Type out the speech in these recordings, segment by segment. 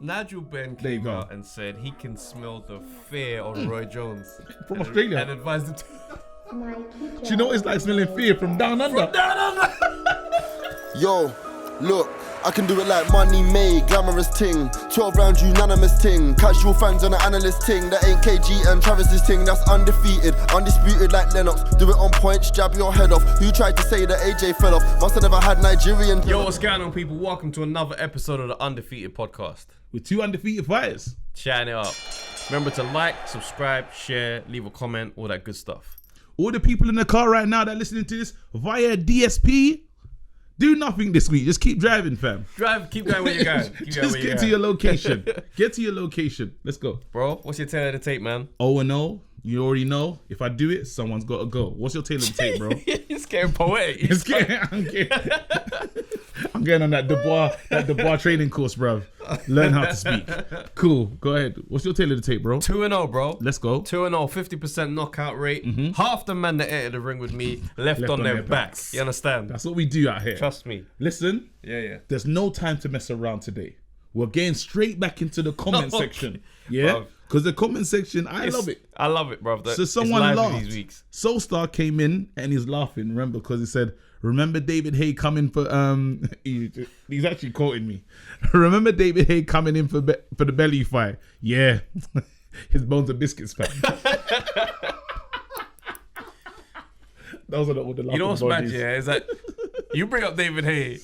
Nigel Benn came out and said he can smell the fear of Roy Jones from Australia and advised him to. Do you know what it's like smelling fear from down under? From down under. Yo, look, I can do it like money made, glamorous ting. 12 round unanimous ting. Casual fans on the analyst ting. That ain't KG and Travis's ting. That's undefeated, undisputed like Lennox. Do it on point, jab your head off. Who tried to say that AJ fell off? Must have never had Nigerian. Yo, what's going on, people? Welcome to another episode of the Undefeated Podcast. With two undefeated fighters. Chatting it up. Remember to like, subscribe, share, leave a comment, all that good stuff. All the people in the car right now that are listening to this via DSP, do nothing this week. Just keep driving, fam. Keep going where you're going. Just get to your location. Get to your location. Let's go. Bro, what's your tail of the tape, man? 0-0. You already know. If I do it, someone's got to go. What's your tail of the tape, bro? It's getting poetic. I'm getting on that Dubois training course, bro. Learn how to speak. Cool. Go ahead. What's your tail of the tape, bro? 2-0, bro. Let's go. 2-0, 50% knockout rate. Mm-hmm. Half the men that entered the ring with me left on their backs. You understand? That's what we do out here. Trust me. Listen. Yeah. There's no time to mess around today. We're getting straight back into the comment section. Yeah? Because the comment section, I love it. I love it, bro. So someone laughed. These weeks. Soulstar came in and he's laughing, remember, because he said, remember David Haye coming for, he's actually quoting me. Remember David Haye coming in for the belly fight? Yeah. His bones are biscuits, fam. Those are all the laughing. You know what's mad, yeah, is that you bring up David Haye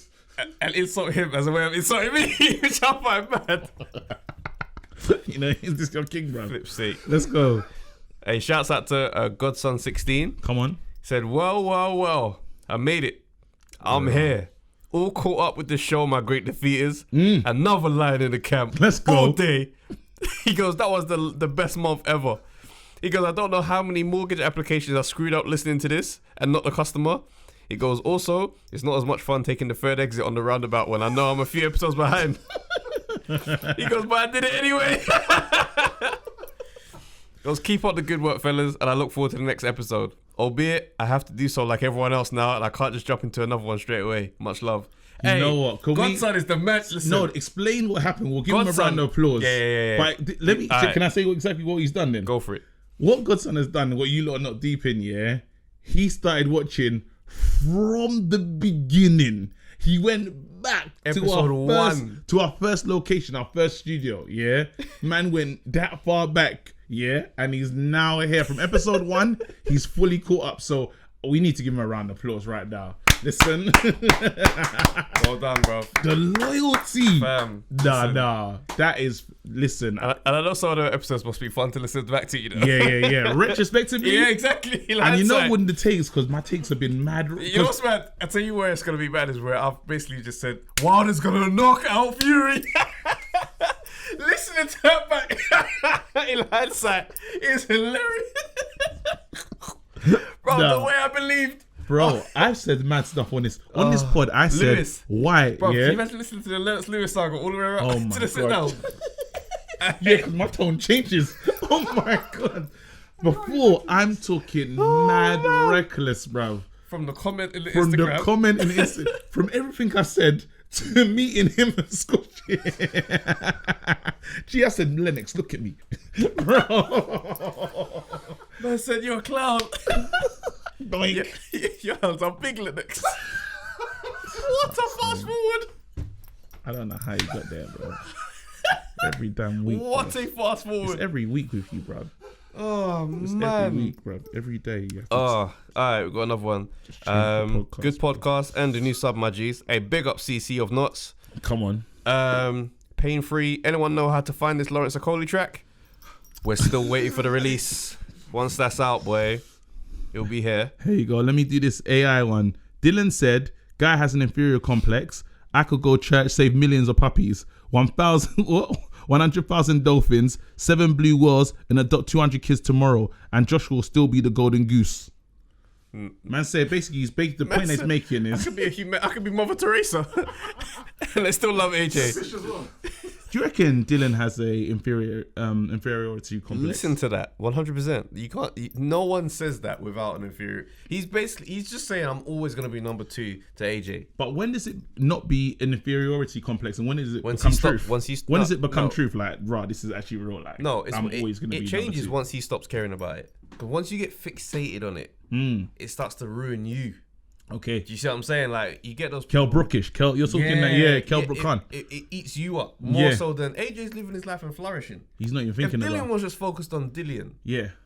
and insult him as a way of insulting me, which I find mad. You know, is this your king, bro? Flip sake. Let's go. Hey, shouts out to Godson 16. Come on. Said, well, I made it. I'm here. All caught up with the show, my great defeaters. Another line in the camp. Let's go. All day. He goes, that was the best month ever. He goes, I don't know how many mortgage applications I screwed up listening to this and not the customer. He goes, also, it's not as much fun taking the third exit on the roundabout when I know I'm a few episodes behind. He goes, but I did it anyway. He goes, keep up the good work, fellas, and I look forward to the next episode. Albeit, I have to do so like everyone else now, and I can't just jump into another one straight away. Much love. You know what? Godson is the man. Listen. No, explain what happened. We'll give him a round of applause. Yeah. But let me. Can I say exactly what he's done then? Go for it. What Godson has done, what you lot are not deep in, yeah? He started watching from the beginning. He went back to our first location, our first studio, yeah? Man went that far back, yeah? And he's now here. From episode 1, he's fully caught up. So we need to give him a round of applause right now. Listen. Well done, bro. The loyalty. Fam. Nah. That is, listen. And I know some of the episodes must be fun to listen back to, you know? Yeah. Retrospectively. Yeah, exactly. Like, and you know when the takes, because my takes have been mad. You know what's mad? I tell you where it's going to be mad is where I've basically just said, Wilder's going to knock out Fury. Listening to that back in hindsight is hilarious. Bro, the way I believed. Bro, I've said mad stuff on this pod. I said Lewis. Why? Bro, yeah. can you imagine listening to the Lennox Lewis saga all the way around to the sit down? Yeah, because my tone changes. Oh my god. Before I'm talking mad reckless, bro. From the comment in the Instagram. From everything I said to meeting him at Scotch. Gee, I said, Lennox, look at me. Bro. I said, you're a clown. Doink. Yo, I'm big Lennox. What a fast forward. I don't know how you got there, bro. Every damn week. What bro. a fast forward. It's every week with you, bro. Oh, it's man. Every week, bro. Every day. All right, we've got another one. Good podcast and a new sub, my G's. Hey, big up CC of Knots. Come on. Pain free. Anyone know how to find this Lawrence Okoli track? We're still waiting for the release. Once that's out, boy, it'll be here. Here you go. Let me do this AI one. Dylan said, guy has an inferior complex. I could go church, save millions of puppies. 100,000 dolphins, 7 blue whales, and adopt 200 kids tomorrow. And Josh will still be the golden goose. Man said basically the point he's making is I could be Mother Teresa, and I still love AJ. Do you reckon Dillian has a inferiority complex? Listen to that, 100%. You can't. No one says that without an inferior. He's just saying I'm always gonna be number 2 to AJ. But when does it not be an inferiority complex, and when does it become truth? When does it become truth? Like, right, this is actually real. Like, no, I'm always gonna be. It changes once he stops caring about it. Because once you get fixated on it, it starts to ruin you. Okay. Do you see what I'm saying? Like, you get those Kel Brookish. You're talking Kel Brook. It eats you up more so than AJ's living his life and flourishing. He's not even thinking about it. If Dillian about was just focused on Dillian,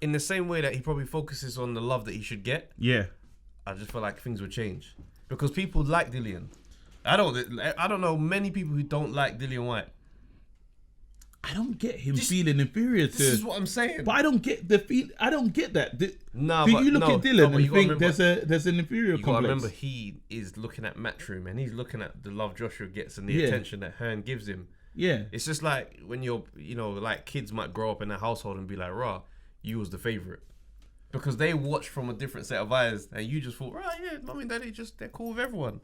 in the same way that he probably focuses on the love that he should get, I just feel like things would change. Because people like Dillian. I don't know many people who don't like Dillian White. I don't get him feeling inferior to. This is what I'm saying. But I don't get the feel. I don't get that. No, but you look at Dillian and think there's an inferior complex. You gotta remember, he is looking at Matchroom and he's looking at the love Joshua gets and the attention that Hearn gives him. Yeah, it's just like when you're, like kids might grow up in a household and be like, "Rah, you was the favorite," because they watch from a different set of eyes, and you just thought, "Right, yeah, mummy and daddy they're cool with everyone."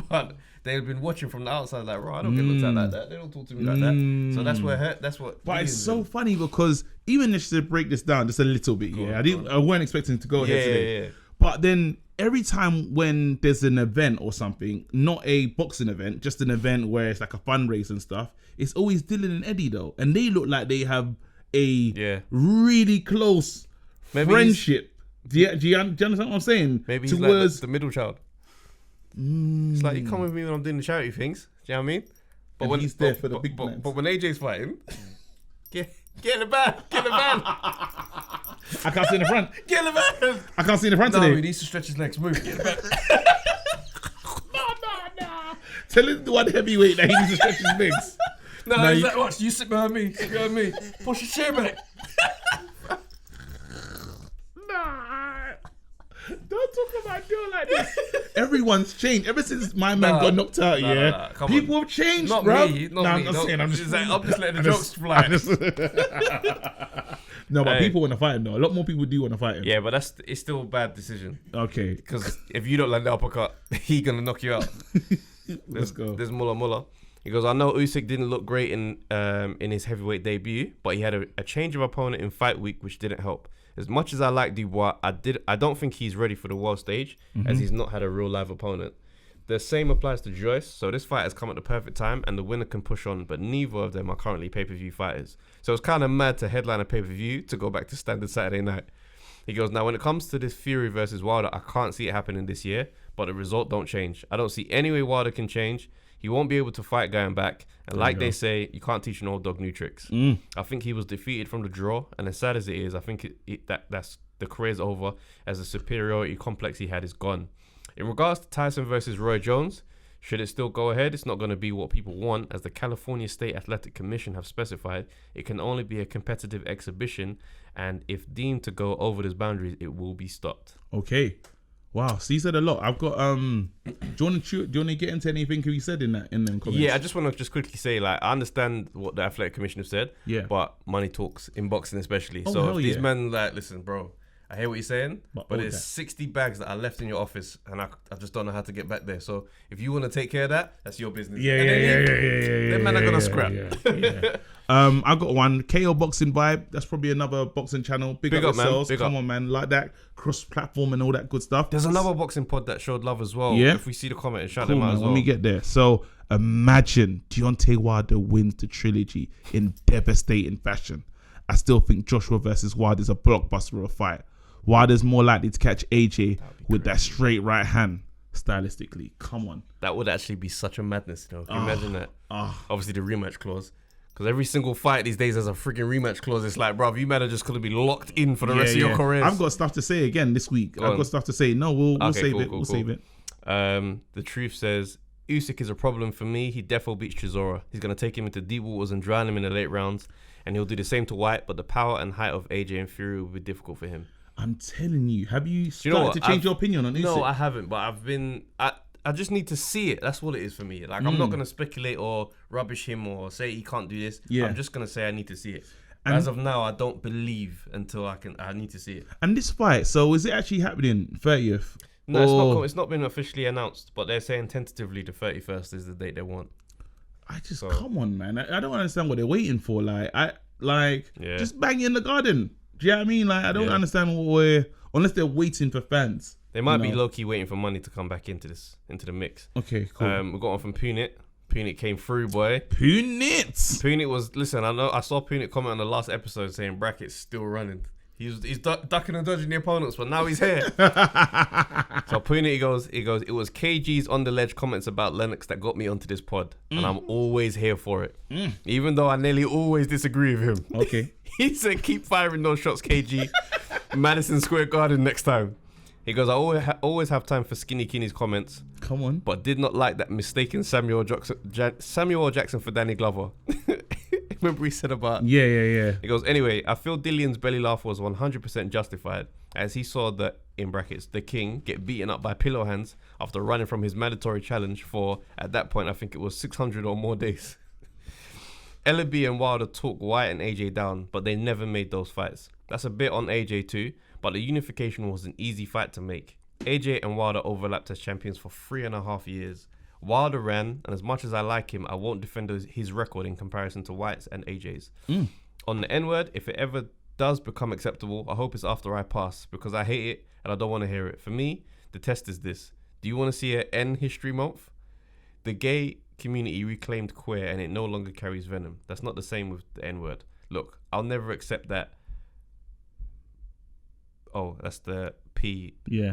But they've been watching from the outside like, I don't get looked at like that. They don't talk to me like that. So that's what. But it's so funny because even just to break this down just a little bit, I weren't expecting to go ahead today. Yeah. But then every time when there's an event or something, not a boxing event, just an event where it's like a fundraiser and stuff, it's always Dillian and Eddie though, and they look like they have a really close friendship. Do you understand what I'm saying? Maybe he's like the middle child. It's like, you come with me when I'm doing the charity things. Do you know what I mean? But when he's there for the big but when AJ's fighting, get in the van. Get in the van. I can't see in the front. Get in the van. I can't see in the front today. No, he needs to stretch his legs. Move. Get in the van. No. Tell him the one heavyweight that he needs to stretch his legs. No, he's like, watch, you sit behind me. Sit behind me. Push your chair back. Don't talk about doing like this. Everyone's changed ever since my man got knocked out. People have changed, not bro. Me, not me. I'm not saying. I'm just letting the jokes fly. No, but people want to fight him though. A lot more people do want to fight him. Yeah, but it's still a bad decision. Okay. Because if you don't land the uppercut, he's gonna knock you out. Let's go. There's Mullah. He goes, I know Usyk didn't look great in his heavyweight debut, but he had a change of opponent in fight week, which didn't help. As much as I like Dubois, I don't think he's ready for the world stage, as he's not had a real live opponent. The same applies to Joyce, so this fight has come at the perfect time, and the winner can push on, but neither of them are currently pay-per-view fighters. So it's kind of mad to headline a pay-per-view to go back to standard Saturday night. He goes, now when it comes to this Fury versus Wilder, I can't see it happening this year, but the result don't change. I don't see any way Wilder can change. He won't be able to fight going back. And like they say, you can't teach an old dog new tricks. I think he was defeated from the draw. And as sad as it is, I think that's the career's over, as the superiority complex he had is gone. In regards to Tyson versus Roy Jones, should it still go ahead? It's not going to be what people want. As the California State Athletic Commission have specified, it can only be a competitive exhibition. And if deemed to go over those boundaries, it will be stopped. Okay. Wow, so you said a lot. I've got. Do you want to get into anything he said in them comments? Yeah, I just want to quickly say, like, I understand what the Athletic Commission have said. Yeah. But money talks in boxing, especially. So if these men like, listen, bro, I hear what you're saying, but there's 60 bags that are left in your office, and I just don't know how to get back there. So if you want to take care of that, that's your business. Yeah. Them men are gonna scrap. Yeah. I got one KO Boxing Vibe. That's probably another boxing channel. Big up yourselves. Come on, man. Like that cross-platform and all that good stuff. There's another boxing pod that showed love as well. Yeah. If we see the comment and shout them out as well. When we get there. So imagine Deontay Wilder wins the trilogy in devastating fashion. I still think Joshua versus Wilder is a blockbuster of a fight. Wilder's more likely to catch AJ with that straight right hand. Stylistically, come on. That would actually be such a madness, you know. Can you imagine that? Obviously the rematch clause. Because every single fight these days has a freaking rematch clause. It's like, bruv, you better just couldn't be locked in for the rest of your career. I've got stuff to say again this week. I've got stuff to say. No, we'll save it. We'll save it. The truth says, Usyk is a problem for me. He defo beats Chisora. He's going to take him into deep waters and drown him in the late rounds. And he'll do the same to Whyte, but the power and height of AJ and Fury will be difficult for him. I'm telling you. Have you started to change your opinion on Usyk? No, I haven't, but I just need to see it. That's what it is for me. Like, I'm not going to speculate or rubbish him or say he can't do this. Yeah. I'm just going to say I need to see it. As of now, I don't believe until I need to see it. And this fight, so is it actually happening 30th? No, it's not been officially announced, but they're saying tentatively the 31st is the date they want. Come on, man. I don't understand what they're waiting for. Just bang it in the garden. Do you know what I mean? I don't understand unless they're waiting for fans. They might be low-key waiting for money to come back into the mix. Okay, cool. We got one from Punit. Punit came through, boy. Punit was, listen, I saw Punit comment on the last episode saying brackets still running. He's ducking and dodging the opponents, but now he's here. So Punit, he goes, it was KG's on the ledge comments about Lennox that got me onto this pod. And I'm always here for it. Even though I nearly always disagree with him. Okay. He said, keep firing those shots, KG. Madison Square Garden next time. He goes, I always have time for Skinny Kinney's comments. Come on. But did not like that mistaken Samuel Jackson for Danny Glover. Remember he said about... Yeah. He goes, anyway, I feel Dillian's belly laugh was 100% justified as he saw the, in brackets, the king get beaten up by pillow hands after running from his mandatory challenge for, at that point, I think it was 600 or more days. Ellaby and Wilder took Whyte and AJ down, but they never made those fights. That's a bit on AJ too, but the unification was an easy fight to make. AJ and Wilder overlapped as champions for 3.5 years. Wilder ran, and as much as I like him, I won't defend his record in comparison to Whyte's and AJ's. On the N-word, if it ever does become acceptable, I hope it's after I pass, because I hate it and I don't want to hear it. For me, the test is this. Do you want to see an N History Month? The gay community reclaimed queer and it no longer carries venom. That's not the same with the N-word. Look, I'll never accept that. Oh, that's the P. Yeah.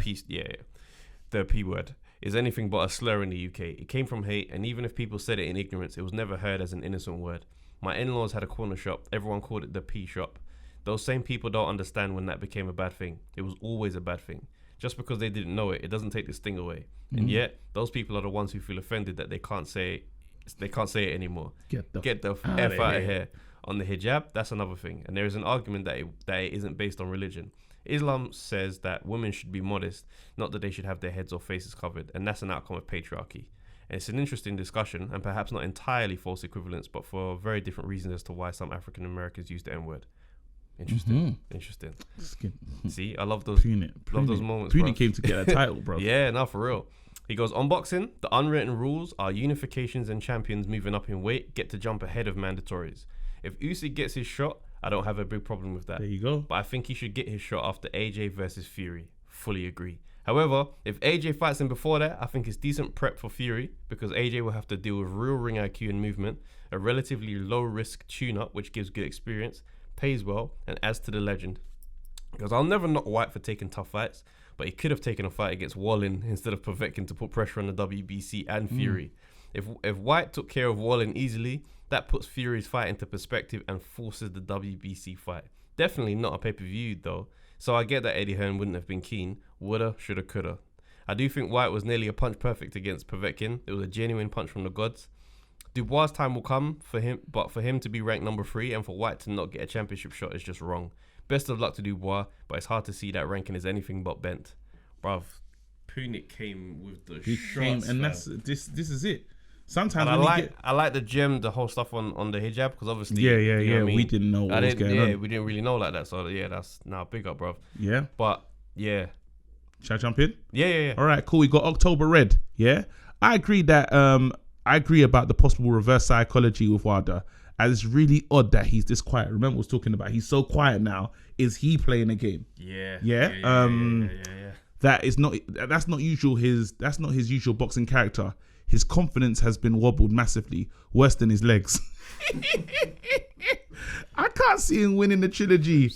The P word is anything but a slur in the UK. It came from hate, and even if people said it in ignorance, it was never heard as an innocent word. My in-laws had a corner shop. Everyone called it the P shop. Those same people don't understand when that became a bad thing. It was always a bad thing. Just because they didn't know it, it doesn't take the sting away. And yet, those people are the ones who feel offended that they can't say it anymore. Get the F out of here. On the hijab, that's another thing. And there is an argument that it isn't based on religion. Islam says that women should be modest, not that they should have their heads or faces covered, and that's an outcome of patriarchy. And it's an interesting discussion, and perhaps not entirely false equivalence, but for very different reasons as to why some African Americans use the N-word. Interesting. See, I love those those moments. Punit came to get a title, bro. Yeah, no, for real. He goes, on boxing, the unwritten rules are unifications and champions moving up in weight get to jump ahead of mandatories. If Usyk gets his shot, I don't have a big problem with that. There you go. But I think he should get his shot after AJ versus Fury. Fully agree. However, if AJ fights him before that, I think it's decent prep for Fury because AJ will have to deal with real ring IQ and movement, a relatively low risk tune-up which gives good experience, pays well, and adds to the legend. Because I'll never knock Whyte for taking tough fights, but he could have taken a fight against Wallin instead of Povetkin to put pressure on the WBC and Fury. If Whyte took care of Wallin easily, that puts Fury's fight into perspective and forces the WBC fight. Definitely not a pay-per-view though, so I get that Eddie Hearn wouldn't have been keen. Woulda, shoulda, coulda. I do think Whyte was nearly a punch perfect against Povetkin. It was a genuine punch from the gods. Dubois' time will come for him, but for him to be ranked number 3 and for Whyte to not get a championship shot is just wrong. Best of luck to Dubois, but it's hard to see that ranking is anything but bent. Bruv, Punit came with the shots, and that's this is it. Sometimes I like the whole stuff on the hijab because obviously we didn't know what was going on. We didn't really know like that, so yeah, that's now big up, bro. Yeah, but yeah, shall I jump in? Yeah. All right, cool. We got October Red. Yeah, I agree that I agree about the possible reverse psychology with Wilder. And it's really odd that he's this quiet. Remember, I was talking about he's so quiet now. Is he playing a game? Yeah. That's not his usual boxing character. His confidence has been wobbled massively, worse than his legs. I can't see him winning the trilogy.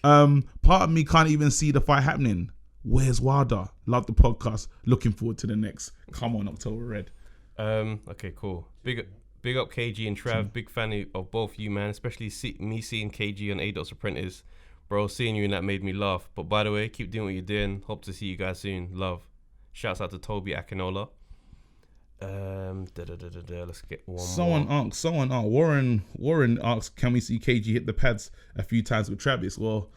Part of me can't even see the fight happening. Where's Wilder? Love the podcast. Looking forward to the next. Come on, October Red. Okay, cool. Big up KG and Trav. Big fan of both you, man. Especially me seeing KG on A-Dot's Apprentice. Bro, seeing you in that made me laugh. But by the way, keep doing what you're doing. Hope to see you guys soon. Love. Shouts out to Toby Akinola. Let's get one Someone asked, Warren asked, can we see KG hit the pads a few times with Travis? Well,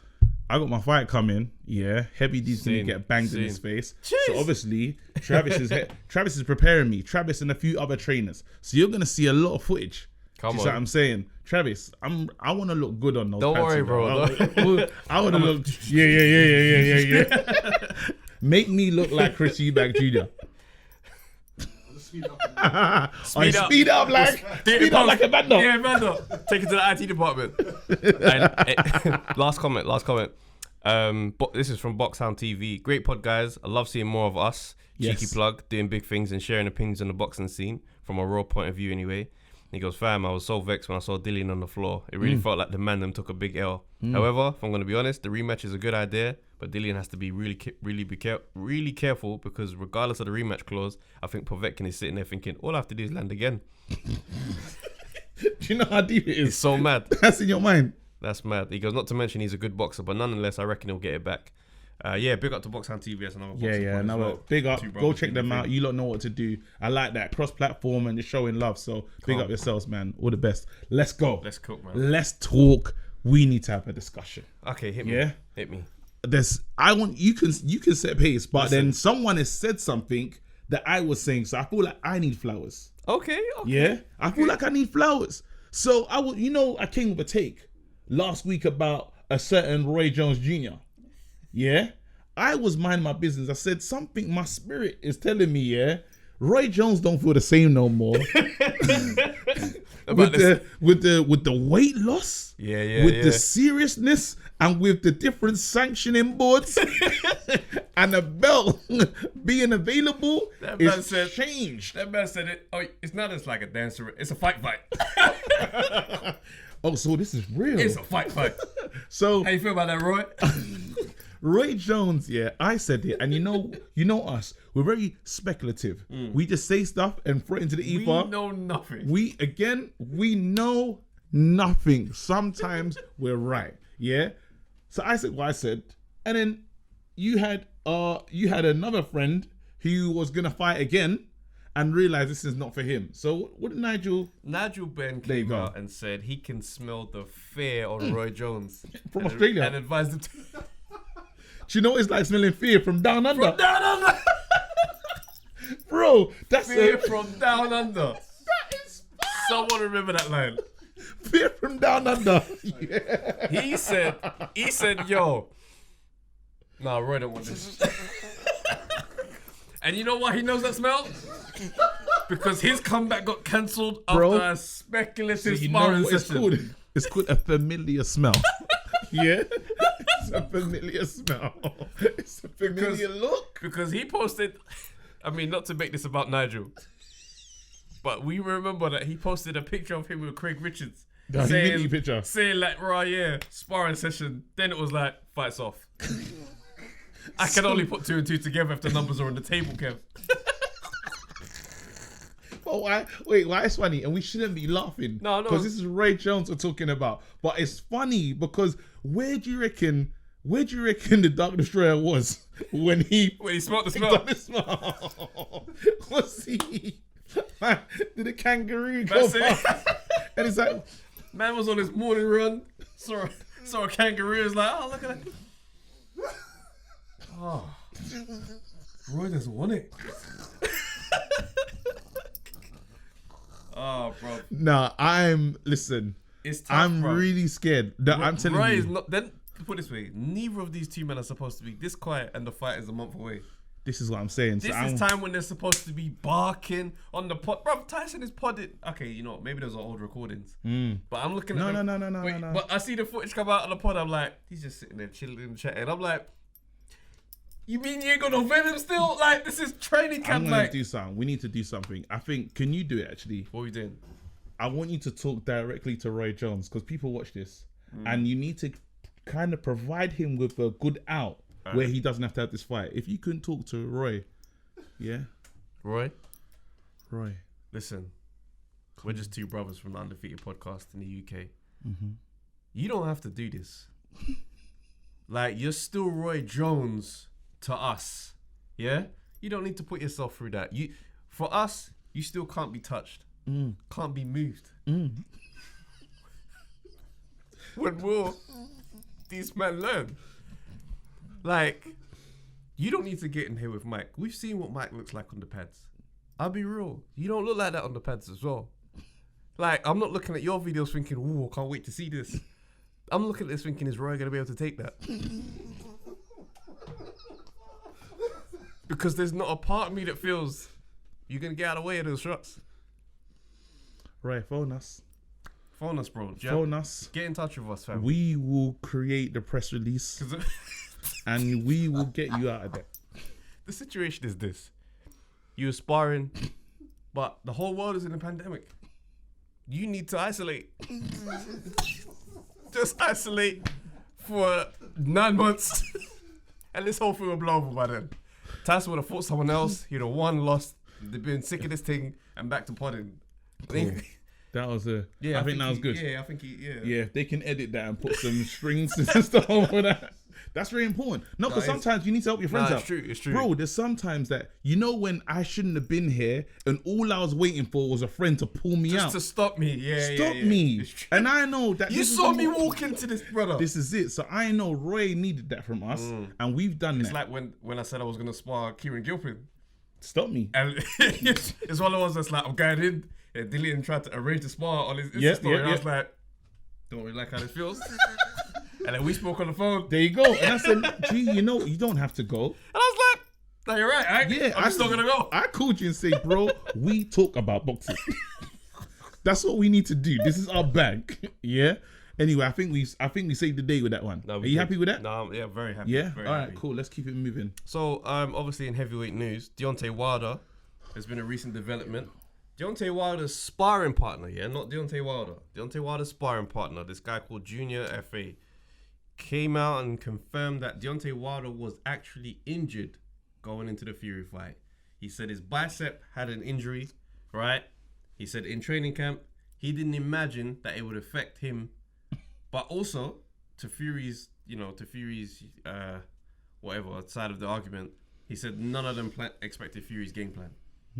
I got my fight coming. Yeah, Heavy D's gonna get banged in his face. Jeez. So obviously, Travis is preparing me. Travis and a few other trainers. So you're gonna see a lot of footage. Come you on. See what I'm saying? Travis, I want to look good on those Don't pants, worry, bro. I want to look... Yeah. Make me look like Chris Eubank Jr. Speed up like a bando. Yeah, bando. Take it to the IT department. Last comment. This is from Boxhound TV. Great pod, guys. I love seeing more of us. Yes. Cheeky plug, doing big things and sharing opinions on the boxing scene from a raw point of view anyway. He goes, fam, I was so vexed when I saw Dillian on the floor. It really felt like the man them took a big L. However, if I'm going to be honest, the rematch is a good idea, but Dillian has to be really careful because regardless of the rematch clause, I think Povetkin is sitting there thinking, all I have to do is land again. Do you know how deep it is? It's so mad. That's in your mind. That's mad. He goes, not to mention he's a good boxer, but nonetheless, I reckon he'll get it back. Big up to Boxhound TV. That's another Big up. Go check them out. You lot know what to do. I like that cross-platform and just showing love. So big up yourselves, man. All the best. Let's go. Let's cook, man. Let's talk. We need to have a discussion. Okay, hit me. Yeah, hit me. You can set pace, but then someone has said something that I was saying, so I feel like I need flowers. Okay. Yeah, I feel like I need flowers. So I came with a take last week about a certain Roy Jones Jr. Yeah, I was minding my business. I said something. My spirit is telling me, yeah, Roy Jones don't feel the same no more. with the weight loss, with the seriousness, and with the different sanctioning boards, and the belt being available, it's changed. That man said it. Oh, it's not just like a dancer. It's a fight. Oh, so this is real. It's a fight. So how you feel about that, Roy? Roy Jones, yeah, I said it, and you know us, we're very speculative. We just say stuff and throw it into the ether. We know nothing. We know nothing. Sometimes we're right, yeah. So I said what I said, and then you had another friend who was gonna fight again, and realized this is not for him. So what did Nigel Benn came out and said he can smell the fear on Roy Jones from Australia and advised him to. Do you know what it's like smelling fear from down under? Bro, that's fear from down under. That is fire. Someone remember that line. Fear from down under. Yeah. He said, yo. Nah, Roy don't want this. And you know why he knows that smell? Because his comeback got cancelled after a speculative sparring session. It's called a familiar smell. Yeah? It's a familiar smell. It's a familiar look. Because he posted, I mean, not to make this about Nigel, but we remember that he posted a picture of him with Craig Richards. Saying like, right, yeah, sparring session. Then it was like, fights off. I can only put 2 and 2 together if the numbers are on the table, Kev. But why? Wait, why it's funny? And we shouldn't be laughing. No. Because this is Roy Jones we're talking about. But it's funny because where do you reckon the Dark Destroyer was when he smelled the smell? Was he? Man, did the kangaroo go past? And it's like, man was on his morning run. Saw a kangaroo. Is like, oh, look at that. Oh, Roy doesn't want it. Oh, bro. Nah, listen. It's tough, I'm bro. really scared. I'm telling Roy you. is not. Then put it this way: neither of these two men are supposed to be this quiet, and the fight is a month away. This is what I'm saying. This is time when they're supposed to be barking on the pod. Bro, Tyson is podded. Okay, you know, maybe those are old recordings. But I'm looking at No. But I see the footage come out on the pod. I'm like, he's just sitting there chilling, chatting. I'm like, you mean you ain't got no venom still? Like, this is training camp. I'm gonna do something. We need to do something. I think. Can you do it actually? What are we doing? I want you to talk directly to Roy Jones because people watch this, and you need to kind of provide him with a good out where he doesn't have to have this fight. If you can talk to Roy, yeah, Roy, listen, we're just two brothers from the Undefeated podcast in the UK. You don't have to do this. Like, you're still Roy Jones to us, yeah. You don't need to put yourself through that. For us, you still can't be touched. Can't be moved. When will these men learn? Like, you don't need to get in here with Mike. We've seen what Mike looks like on the pads. I'll be real. You don't look like that on the pads as well. Like, I'm not looking at your videos thinking, ooh, I can't wait to see this. I'm looking at this thinking, is Roy going to be able to take that? Because there's not a part of me that feels you're going to get out of the way of those shots. Right, phone us. Phone us, bro. Phone us. Get in touch with us, fam. We will create the press release and we will get you out of there. The situation is this. You're sparring, but the whole world is in a pandemic. You need to isolate. Just isolate for 9 months. And this whole thing will blow over by then. Tyson would have fought someone else. He'd have won, lost. They've been sick of this thing and back to podding. Cool. That was I think that was good. Yeah, I think Yeah, if they can edit that and put some strings and stuff over that. That's very important. No, because sometimes you need to help your friends out. It's true. Bro, there's sometimes that, when I shouldn't have been here and all I was waiting for was a friend to pull me out. Just to stop me. Stop me. And I know that you saw me walk into this, brother. This is it. So I know Roy needed that from us and we've done It's like when I said I was going to spar Kieran Gilpin. Stop me. And it's one of those that's like, I'm going in. And Dillian tried to arrange the spar on his Insta story. And I was like, don't really like how this feels. And then we spoke on the phone. There you go. And I said, gee, you don't have to go. And I was like, no, you're right. I'm still going to go. I called you and say, bro, we talk about boxing. That's what we need to do. This is our bag. Yeah. Anyway, I think we saved the day with that one. No, Are you happy with that? No, yeah, very happy. Yeah? Very all right, happy. cool. Let's keep it moving. So, obviously in heavyweight news, Deontay Wilder has been a recent development. Deontay Wilder's sparring partner, not Deontay Wilder. Deontay Wilder's sparring partner, this guy called Junior FA, came out and confirmed that Deontay Wilder was actually injured going into the Fury fight. He said his bicep had an injury, right? He said in training camp, he didn't imagine that it would affect him. But also, to Fury's whatever side of the argument, he said none of them expected Fury's game plan.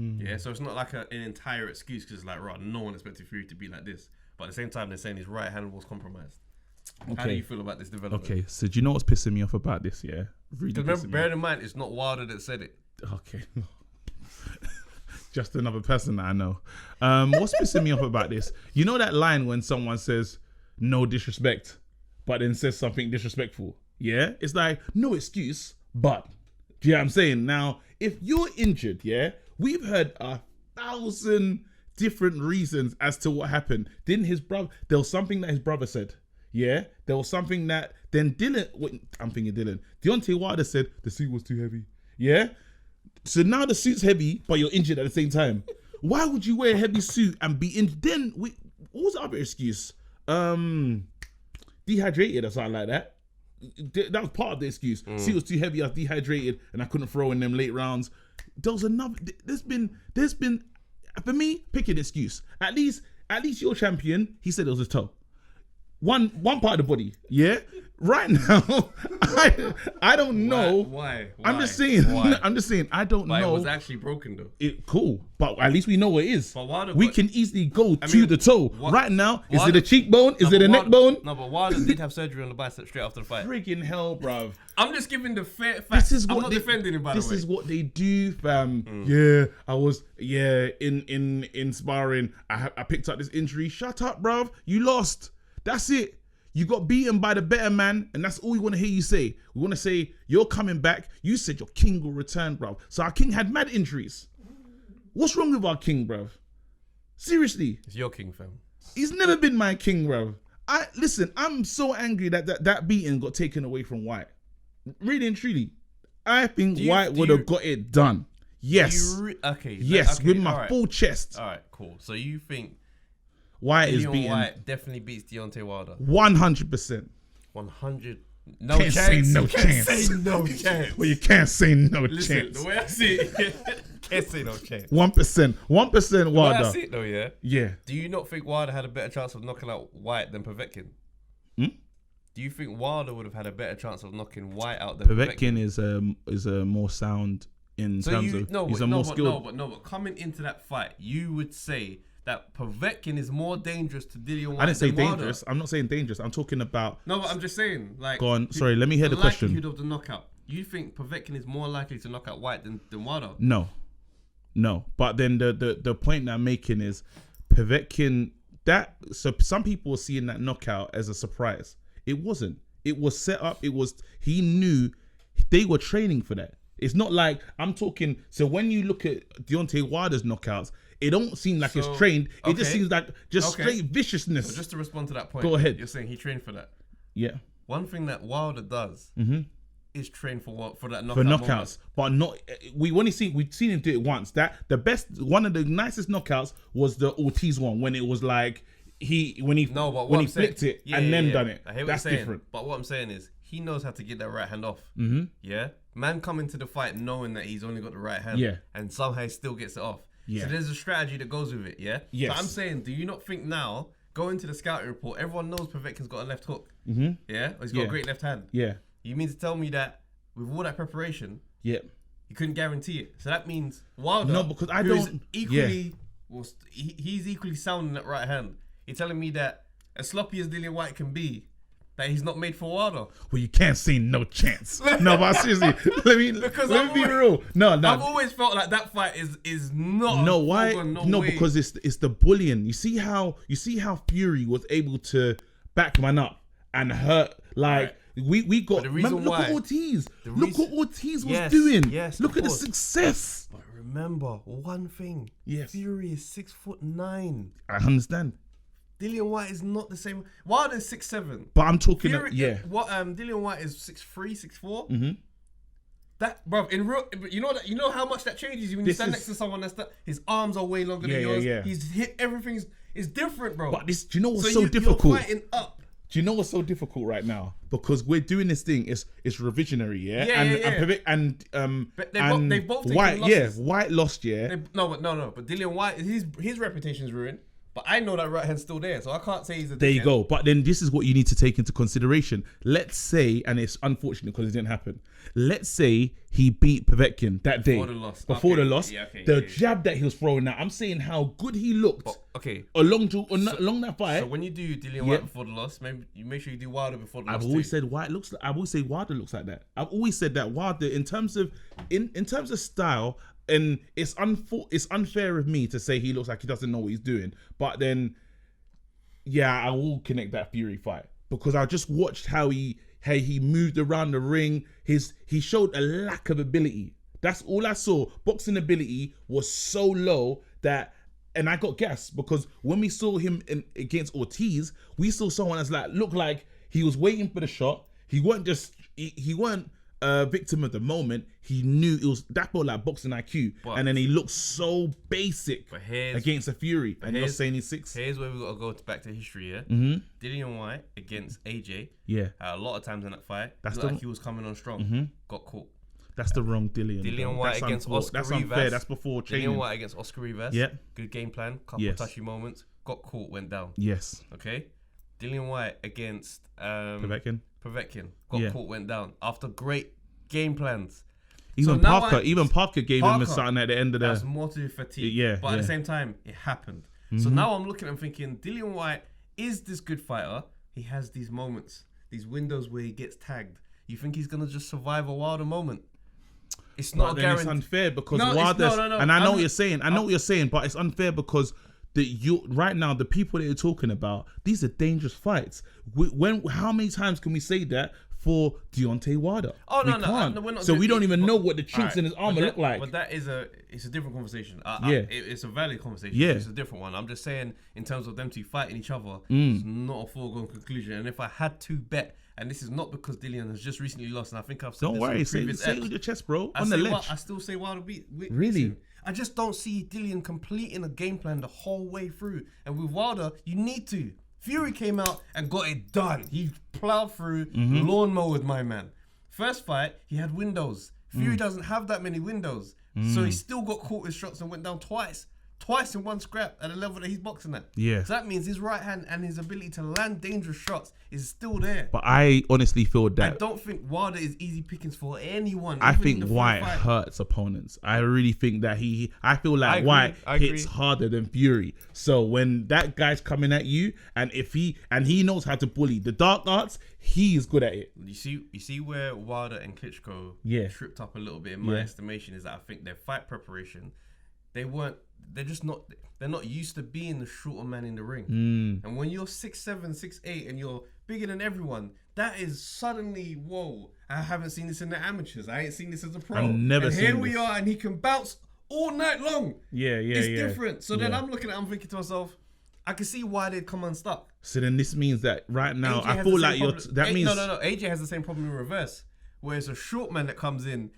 Yeah, so it's not like an entire excuse because it's like, right, no one expected Fury to be like this. But at the same time, they're saying his right hand was compromised. Okay. How do you feel about this development? Okay, so do you know what's pissing me off about this, yeah? Really bear in mind, it's not Wilder that said it. Okay. Just another person that I know. What's pissing me off about this? You know that line when someone says, no disrespect, but then says something disrespectful? Yeah? It's like, no excuse, but. Do you know what I'm saying? Now, if you're injured, yeah, we've heard 1,000 different reasons as to what happened. Didn't his brother, there was something that his brother said. Yeah, there was something that then Deontay Wilder said the suit was too heavy. Yeah, so now the suit's heavy, but you're injured at the same time. Why would you wear a heavy suit and be injured? Then what was the other excuse? Dehydrated or something like that. That was part of the excuse. Suit was too heavy, I was dehydrated, and I couldn't throw in them late rounds. There was another. There's been for me, pick an excuse. At least your champion, he said it was his toe. One part of the body, yeah. Right now, I don't know why. I'm just saying. Why? I'm just saying. I don't know. It was actually broken though. Cool, but at least we know what it is. But we can easily go to the toe. Right now, is it a cheekbone? Is it a neck bone? No, but Wilder did have surgery on the bicep straight after the fight. Freaking hell, bruv. I'm just giving the fair facts. I'm not defending him, by the way. This is what they do, fam. Yeah, I was in sparring. I picked up this injury. Shut up, bruv. You lost. That's it. You got beaten by the better man, and that's all we want to hear you say. We want to say, you're coming back. You said your king will return, bruv. So our king had mad injuries. What's wrong with our king, bruv? Seriously. It's your king, fam. He's never been my king, bruv. Listen, I'm so angry that beating got taken away from Whyte. Really and truly. I think Whyte would have got it done. Yes. With my full chest. All right, cool. So you think Whyte is beaten. Whyte definitely beats Deontay Wilder. 100%. 100. No chance. Say no chance. Well, you can't say no chance. The way I see it, can't say no chance. 1%. 1% Wilder. The way I see it though, yeah. Yeah. Do you not think Wilder had a better chance of knocking out Whyte than Povetkin? Do you think Wilder would have had a better chance of knocking Whyte out than Povetkin? is a more sound in terms of he's more skilled. But coming into that fight, you would say that Povetkin is more dangerous to Dillian White. I didn't say than dangerous. Wilder. I'm not saying dangerous. I'm talking about. No, but I'm just saying. Like, go on. Sorry, let me hear the question. Likelihood of the knockout. You think Povetkin is more likely to knock out Whyte than Wilder? No. But then the point that I'm making is Povetkin So some people were seeing that knockout as a surprise. It wasn't. It was set up. He knew they were training for that. It's not like I'm talking. So when you look at Deontay Wilder's knockouts, it don't seem like it's trained. It just seems like straight viciousness. So just to respond to that point, go ahead. You're saying he trained for that. Yeah. One thing that Wilder does is train for that knockout. For knockouts, but not. We've seen him do it once. One of the nicest knockouts was the Ortiz one when it was like when he flipped it and then done it. I hear what That's you're saying, different. But what I'm saying is he knows how to get that right hand off. Yeah, man, come into the fight knowing that he's only got the right hand. Yeah, and somehow he still gets it off. Yeah. So there's a strategy that goes with it. Yeah. Yes. So I'm saying, do you not think now? Go into the scouting report. Everyone knows Povetkin's got a left hook. Yeah, or he's got a great left hand. Yeah. You mean to tell me that with all that preparation, you couldn't guarantee it? So that means Wilder, no, because I who is don't equally, he's equally sound in that right hand. You're telling me that as sloppy as Dillian White can be, that he's not made for Wilder. Well, you can't say no chance. No, but seriously, let me be real. No, I've always felt like that fight is not. No, why? No, because it's the bullying. You see how Fury was able to back man up and hurt like. Right. We got. Look at Ortiz. Look what Ortiz was doing. Yes, look at the success. But remember one thing. Yes. Fury is 6'9". I understand. Dillian White is not the same. Wilder's 6'7". But I'm talking. Dillian White is 6'3", 6'4". That, bro, in real, you know how much that changes you when you stand next to someone his arms are way longer than yours. Yeah. He's hit everything is different, bro. But do you know what's so difficult? You're fighting up. Do you know what's so difficult right now? Because we're doing this thing, it's revisionary, yeah. But they've both taken White, losses. White lost, But Dillian White, his reputation is ruined. But I know that right hand's still there, so I can't say he's a. There you go. But then this is what you need to take into consideration. Let's say, and it's unfortunate because it didn't happen. Let's say he beat Povetkin that day before the loss. The jab that he was throwing out. I'm saying how good he looked. Along that fight. So when you do Dillian White before the loss, maybe you make sure you do Wilder before the loss. I've always said Wilder looks like that. I've always said that Wilder in terms of style. And it's unfair of me to say he looks like he doesn't know what he's doing. But then, I will connect that Fury fight because I just watched how he moved around the ring. He showed a lack of ability. That's all I saw. Boxing ability was so low and I got gas because when we saw him against Ortiz, we saw someone that's looked like he was waiting for the shot. He weren't a victim of the moment. He knew it was that felt like boxing IQ, and then he looked so basic against a Fury. I'm not saying he's 6. Here's where we got to go back to history. Yeah, Dillian White against AJ. Yeah, a lot of times in that fight, like he was coming on strong. Got caught. That's the wrong Dillian. Dillian White against Oscar Rivas. That's unfair. That's before training. Dillian White against Oscar Rivas. Yeah, good game plan. Couple touchy moments. Got caught. Went down. Yes. Okay. Dillian White against Povetkin. Got caught. Went down after great game plans. Even Parker gave him something at the end of the. That's more to fatigue. But at the same time, it happened. So now I'm looking and thinking, Dillian White is this good fighter. He has these moments, these windows where he gets tagged. You think he's gonna just survive a Wilder moment? It's not a guarantee. It's unfair because Wilder. And I know what you're saying. I know what you're saying, but it's unfair because right now the people that you're talking about, these are dangerous fights. How many times can we say that? For Deontay Wilder. We're not. So we don't even know what the chinks in his armor look like. But that is it's a different conversation. It's a valid conversation. Yeah. It's a different one. I'm just saying in terms of them two fighting each other, it's not a foregone conclusion. And if I had to bet, and this is not because Dillian has just recently lost, and I think I've said don't worry, say it with your chest, bro. On the ledge. I still say Wilder beat. Really? I just don't see Dillian completing a game plan the whole way through. And with Wilder, you need to. Fury came out and got it done. He plowed through, lawnmower with my man. First fight, he had windows. Fury doesn't have that many windows. So he still got caught with shots and went down twice in one scrap at the level that he's boxing at. Yeah. So that means his right hand and his ability to land dangerous shots is still there. But I honestly feel that... I don't think Wilder is easy pickings for anyone. I think White hurts opponents. I really think that I feel like White hits harder than Fury. So when that guy's coming at you, and he knows how to bully the dark arts, he is good at it. You see where Wilder and Klitschko tripped up a little bit in my estimation is that I think their fight preparation, they weren't they're just not. They're not used to being the shorter man in the ring. And when you're 6'7", 6'8", and you're bigger than everyone, that is suddenly, whoa, I haven't seen this in the amateurs. I ain't seen this as a pro. I've never seen this. And here we are, and he can bounce all night long. It's different. So then I'm thinking to myself, I can see why they'd come unstuck. So then this means that right now, I feel like that means... No. AJ has the same problem in reverse. Where it's a short man that comes in,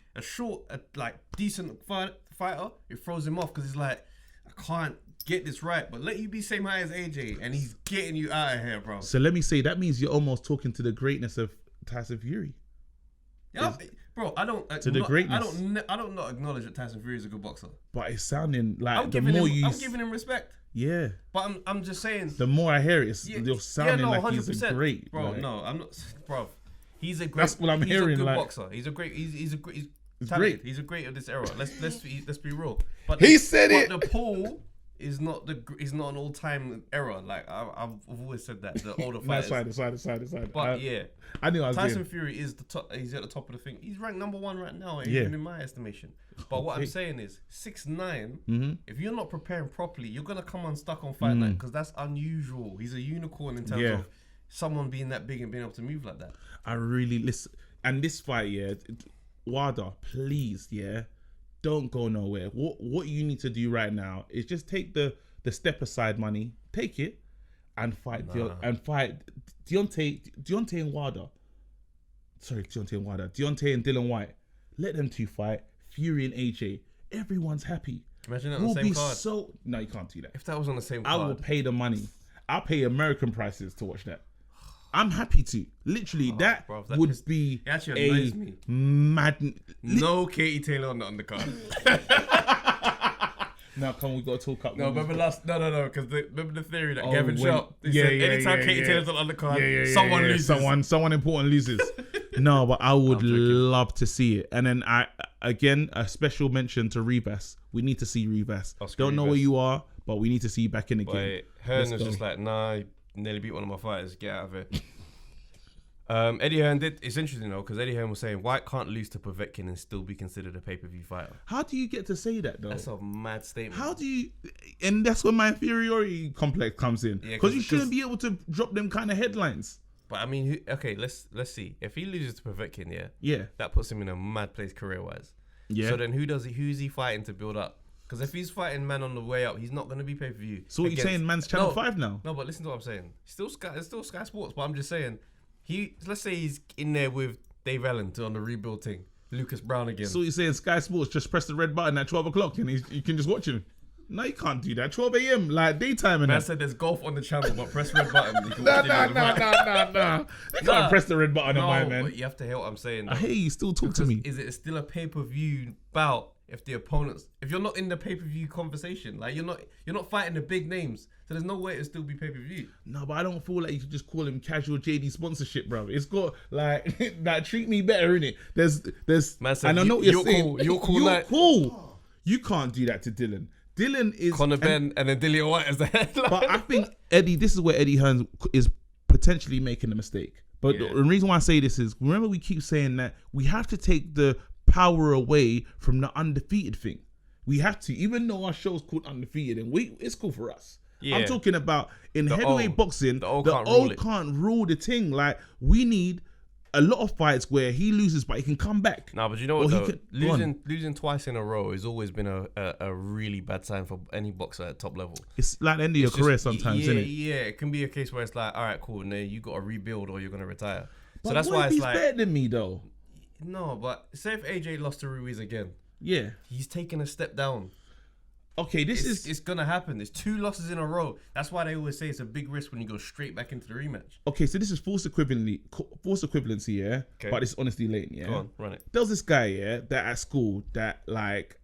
decent fighter, it throws him off because he's like, I can't get this right, but let you be same height as AJ, and he's getting you out of here, bro. So let me say, that means you're almost talking to the greatness of Tyson Fury. Yeah, bro, I don't not acknowledge that Tyson Fury is a good boxer. But it's sounding like I'm giving him respect. Yeah. But I'm just saying. The more I hear it, you're sounding like 100%. He's a great. Bro, like, no, I'm not, bro. He's a great. That's what I'm hearing. He's a good like, boxer. He's a great. He's talented. great. He's a great of this era. Let's be real. But the pool is not an all time era. Like I've always said that the older fighters. Side. But I knew I was Tyson Fury is the top. He's at the top of the thing. He's ranked number 1 right now, even in my estimation. But what I'm saying is 6'9". If you're not preparing properly, you're gonna come unstuck on fight night because that's unusual. He's a unicorn in terms of someone being that big and being able to move like that. I really listen. And this fight, Wilder, please, don't go nowhere. What you need to do right now is just take the step aside money, take it, and fight Deontay and Wilder. Sorry, Deontay and Wilder. Deontay and Dillian White. Let them two fight. Fury and AJ. Everyone's happy. Imagine that on the same card. No, you can't do that. If that was on the same card, I will pay the money. I'll pay American prices to watch that. I'm happy to. Literally, that would be a mad. No Katie Taylor on the undercard. Now, come on, we got to talk up. No, remember because remember the theory that Gavin Sharp. Said anytime Katie Taylor's on the undercard, someone loses. Someone important loses. No, but I would love to see it. And then a special mention to Rebus. We need to see Rebus. Don't know where you are, but we need to see you back in the game. Hearn was just like, nah. Nearly beat one of my fighters. Get out of it. Eddie Hearn did. It's interesting though because Eddie Hearn was saying Whyte can't lose to Povetkin and still be considered a pay-per-view fighter. How do you get to say that though? That's a mad statement. How do you? And that's where my inferiority complex comes in. Because you shouldn't be able to drop them kind of headlines. But I mean, let's see. If he loses to Povetkin, yeah, that puts him in a mad place career-wise. Yeah. So then who's he fighting to build up? Because if he's fighting man on the way up, he's not going to be pay-per-view. So what you're saying, man's Channel 5 now? No, but listen to what I'm saying. It's still Sky Sports, but I'm just saying, let's say he's in there with Dave Allen on the rebuild thing, Lucas Brown again. So you're saying Sky Sports just press the red button at 12 o'clock and you can just watch him? No, you can't do that. 12 a.m. like daytime. And I said there's golf on the channel, but press red button. You can nah. You can't press the red button on mine, man. But you have to hear what I'm saying. Though. I hear you still talk to me. Is it still a pay-per-view bout? If you're not in the pay-per-view conversation, like you're not fighting the big names, so there's no way it'll still be pay-per-view. No, but I don't feel like you should just call him casual JD sponsorship, bro. It's got like treat me better, innit? There's man said, and I know what you're saying. Cool. You're cool. You can't do that to Dylan. Dylan is Conor Ben and then Dillian White as the headline. But I think Eddie, this is where Eddie Hearn is potentially making a mistake. But the reason why I say this is, remember we keep saying that we have to take the power away from the undefeated thing. We have to, even though our show's called Undefeated, and it's cool for us. Yeah. I'm talking about in heavyweight boxing, the old can't rule the thing. Like, we need a lot of fights where he loses, but he can come back. No, but you know what though? Losing twice in a row has always been a really bad sign for any boxer at top level. It's like the end of your career sometimes, isn't it? Yeah, it can be a case where it's like, all right, cool, and then you got to rebuild or you're going to retire. But so that's what why if it's he's like, better than me though? No, but say if AJ lost to Ruiz again. Yeah. He's taking a step down. Okay, it's going to happen. There's 2 losses in a row. That's why they always say it's a big risk when you go straight back into the rematch. Okay, so this is false equivalency, yeah? Okay. But it's honestly late, yeah? Go on, run it. There was this guy, yeah, that at school that like,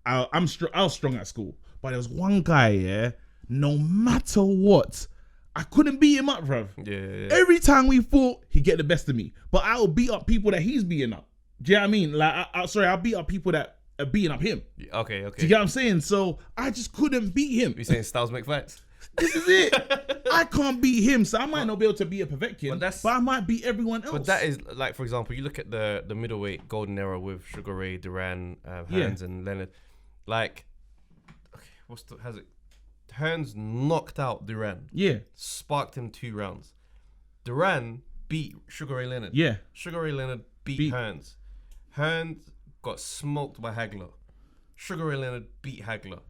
I was strong at school. But there was one guy, yeah, no matter what, I couldn't beat him up, bruv. Yeah. Every time we fought, he'd get the best of me. But I'll beat up people that he's beating up. Do you know what I mean? Like, I'll beat up people that are beating up him. Okay. Do you get what I'm saying? So I just couldn't beat him. You're saying styles make fights? This is it. I can't beat him, so I might not be able to beat a Povetkin, but I might beat everyone else. But that is, like, for example, you look at the middleweight golden era with Sugar Ray, Duran, Hans and Leonard. Like, okay, Hearns knocked out Duran. Yeah. Sparked him 2 rounds. Duran beat Sugar Ray Leonard. Yeah. Sugar Ray Leonard beat Hearns. Hearns got smoked by Hagler. Sugar Ray Leonard beat Hagler.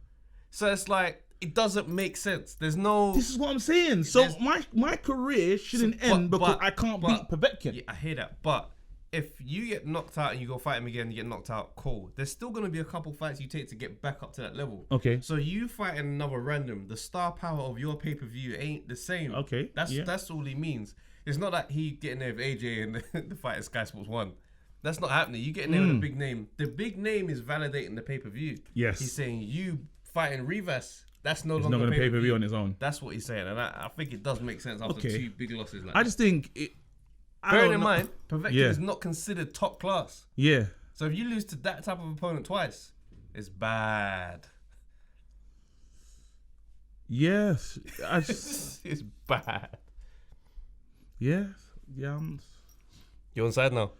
So it's like, it doesn't make sense. There's no... This is what I'm saying. So my career shouldn't end because I can't beat Povetkin. Yeah, I hear that. But if you get knocked out and you go fight him again, you get knocked out, cool. There's still going to be a couple fights you take to get back up to that level. Okay. So you fighting another random, the star power of your pay-per-view ain't the same. Okay. That's all he means. It's not that he getting there with AJ and the fight at Sky Sports 1. That's not happening. You getting there with a big name. The big name is validating the pay-per-view. Yes. He's saying you fighting Rivas, that's no longer not going to pay-per-view on his own. That's what he's saying. And I think it does make sense after 2 big losses like I just think... Bearing in mind, Povetkin is not considered top class. Yeah. So if you lose to that type of opponent twice, it's bad. Yes. It's bad. Yeah. Yeah. You're on side now.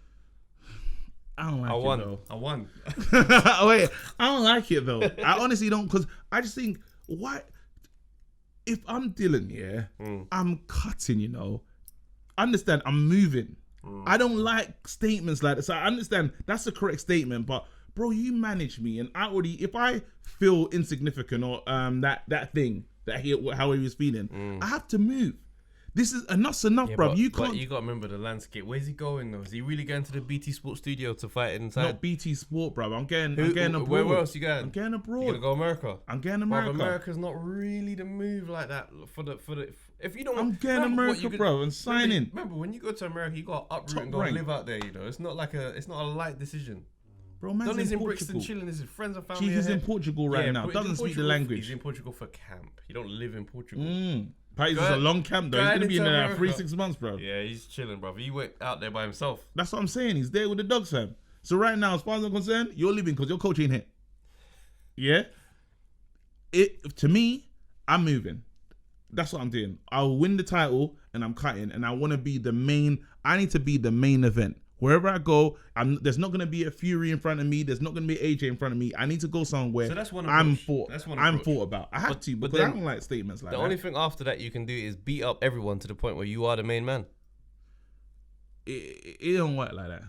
I don't like it though. I won. Wait, I don't like it though. I honestly don't, because I just think, why? If I'm Dillian, I'm cutting, you know. Understand, I'm moving. I don't like statements like this. I understand that's the correct statement, but bro, you manage me, and if I feel insignificant or that thing that how he was feeling, I have to move. This is enough's enough, bro. You can't. But you got to remember the landscape. Where's he going though? Is he really going to the BT Sport studio to fight inside? Not BT Sport, bro. I'm getting abroad. Where else you going? I'm getting abroad. You gonna go America? I'm getting America. Bro, America's not really the move like that for the. If you don't, I'm getting America, bro, and signing. Remember when you go to America, you got to uproot and go live out there. You know, it's not a light decision. Bro, man's Donnie's in Portugal. Brixton chilling. His friends and family. He's in Portugal right now. Doesn't speak the language. He's in Portugal for camp. He don't live in Portugal. This is a long camp though. He's gonna be in there 3-6 months, bro. Yeah, he's chilling, bro. He went out there by himself. That's what I'm saying. He's there with the dogs, fam. So right now, as far as I'm concerned, you're leaving because your coach ain't here. Yeah. To me, I'm moving. That's what I'm doing. I'll win the title and I'm cutting, and I want to be the main. I need to be the main event. Wherever I go, there's not going to be a Fury in front of me. There's not going to be AJ in front of me. I need to go somewhere. So that's one I'm thought. I'm thought about. I have to, but I don't like statements like that. The only thing after that you can do is beat up everyone to the point where you are the main man. It don't work like that.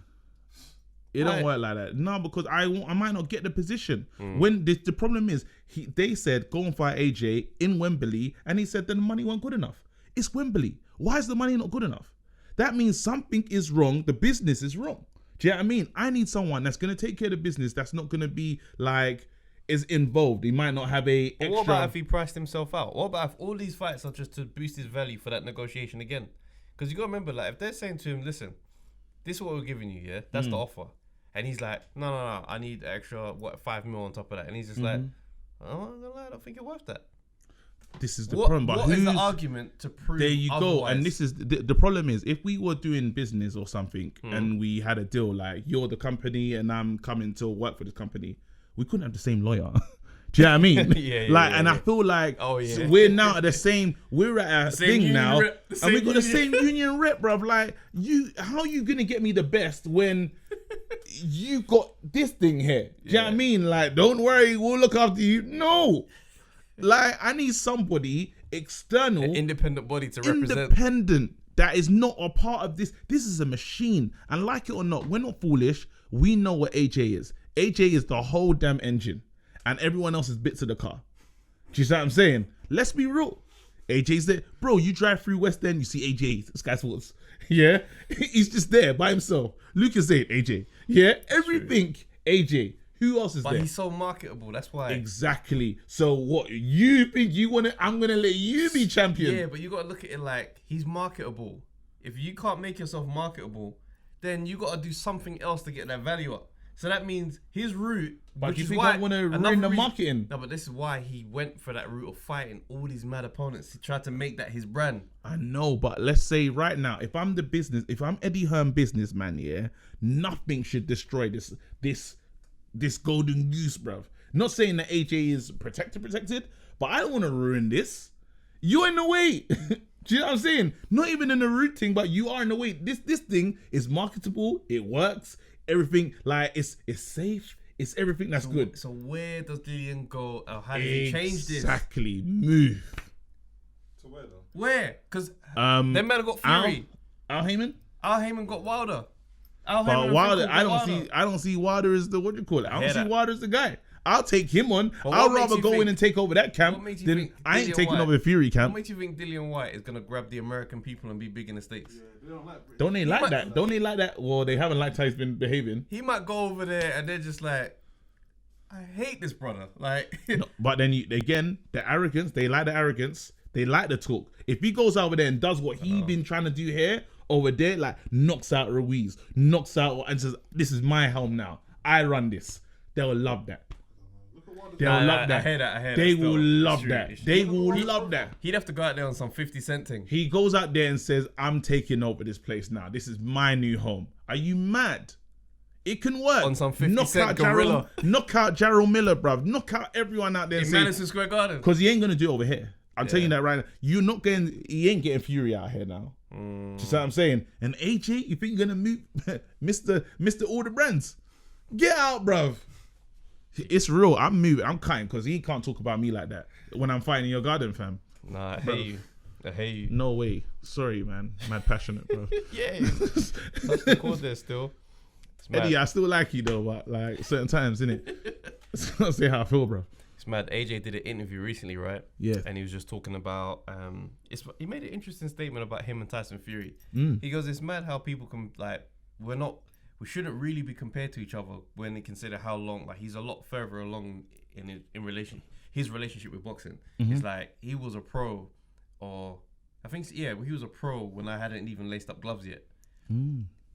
It don't work like that. No, because I might not get the position. When the problem is, they said go and fight AJ in Wembley, and he said that the money wasn't good enough. It's Wembley. Why is the money not good enough? That means something is wrong. The business is wrong. Do you know what I mean? I need someone that's going to take care of the business. That's not going to be like is involved. He might not have a extra. What about if he priced himself out? What about if all these fights are just to boost his value for that negotiation again? Because you got to remember, like, if they're saying to him, listen, this is what we're giving you, yeah? That's the offer. And he's like, no, I need extra, 5 mil on top of that. And he's just like, I'm not going to lie, I don't think you're worth that. This is the problem. But what is the argument to prove there you otherwise? go. And this is the problem is, if we were doing business or something and we had a deal like you're the company and I'm coming to work for this company, we couldn't have the same lawyer. Do you know what I mean? I feel like we're now at the same, we're at a thing now and we got the same union rep, bruv. Like, how are you going to get me the best when you got this thing here? Do you know what I mean? Like, don't worry, we'll look after you. No. Like, I need somebody external. An independent body to represent. Independent. That is not a part of this. This is a machine. And like it or not, we're not foolish. We know what AJ is. AJ is the whole damn engine. And everyone else is bits of the car. Do you see what I'm saying? Let's be real. AJ's there. Bro, you drive through West End, you see AJ. Sky Sports. Yeah? He's just there by himself. Lucas said AJ. Yeah? Everything AJ. Who else is there? But he's so marketable, that's why. Exactly. So what, you think you want to, I'm going to let you be champion. Yeah, but you got to look at it like, he's marketable. If you can't make yourself marketable, then you got to do something else to get that value up. So that means his route, but which you is think why, I want to ruin the marketing? No, but this is why he went for that route of fighting all these mad opponents. He tried to make that his brand. I know, but let's say right now, if I'm Eddie Hearn businessman, yeah, nothing should destroy this golden goose, bruv. Not saying that AJ is protected, but I don't want to ruin this. You're in the way. Do you know what I'm saying? Not even in the root thing, but you are in the way. This thing is marketable. It works. Everything, like, it's safe. It's everything that's good. So where does Dillian go? How does he change this? Exactly. Move. To where though? Where? Because them men have got Fury. Al Heyman? Al Heyman got Wilder. Al But Heyman Wilder, I don't see Wilder as the, what do you call it? I don't see Wilder as the guy. I'll take him on. I'd rather go in and take over that camp than I ain't taking over the Fury camp. What makes you think Dillian White is gonna grab the American people and be big in the States? Yeah, don't they like that? Don't they like that? Well, they haven't liked how he's been behaving. He might go over there and they're just like, I hate this brother. Like, no, but then again, the arrogance. They like the arrogance. They like the talk. If he goes over there and does what he been trying to do here, over there, like knocks out Ruiz, knocks out and says, "This is my home now. I run this." They will love that. They'll love that. I hear that. They will love that. They will love that. He'd have to go out there on some 50 Cent thing. He goes out there and says, "I'm taking over this place now. This is my new home." Are you mad? It can work. On some 50 Cent gorilla. Knock out Jarrell Miller, bruv. Knock out everyone out there. In Madison Square Garden. Because he ain't going to do it over here. I'm telling you that right now. You're not getting, he ain't getting Fury out here now. Do you see what I'm saying? And AJ, you think you're going to move Mr. All the Brands? Get out, bruv. It's real. I'm moving. I'm cutting because he can't talk about me like that when I'm fighting in your garden, fam. Nah, I hate you. No way. Sorry, man. Mad passionate, bro. Yeah. Touch the chord there still. Eddie, I still like you though, but like certain times, innit? I can't say how I feel, bro. It's mad. AJ did an interview recently, right? Yeah. And he was just talking about, he made an interesting statement about him and Tyson Fury. He goes, it's mad how people can, like, we shouldn't really be compared to each other when they consider how long, like, he's a lot further along in his relationship with boxing. It's like, he was a pro, or I think, he was a pro when I hadn't even laced up gloves yet.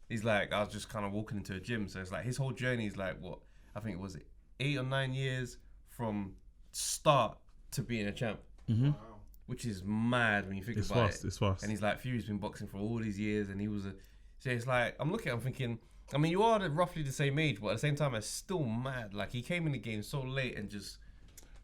He's like, I was just kind of walking into a gym. So it's like, his whole journey is like, what? I think it was 8 or 9 years from start to being a champ. Wow. Which is mad when you think about it. It's fast. And he's like, Fury's been boxing for all these years, and he was so it's like, I'm thinking, I mean, you are roughly the same age, but at the same time, it's still mad. Like, he came in the game so late and just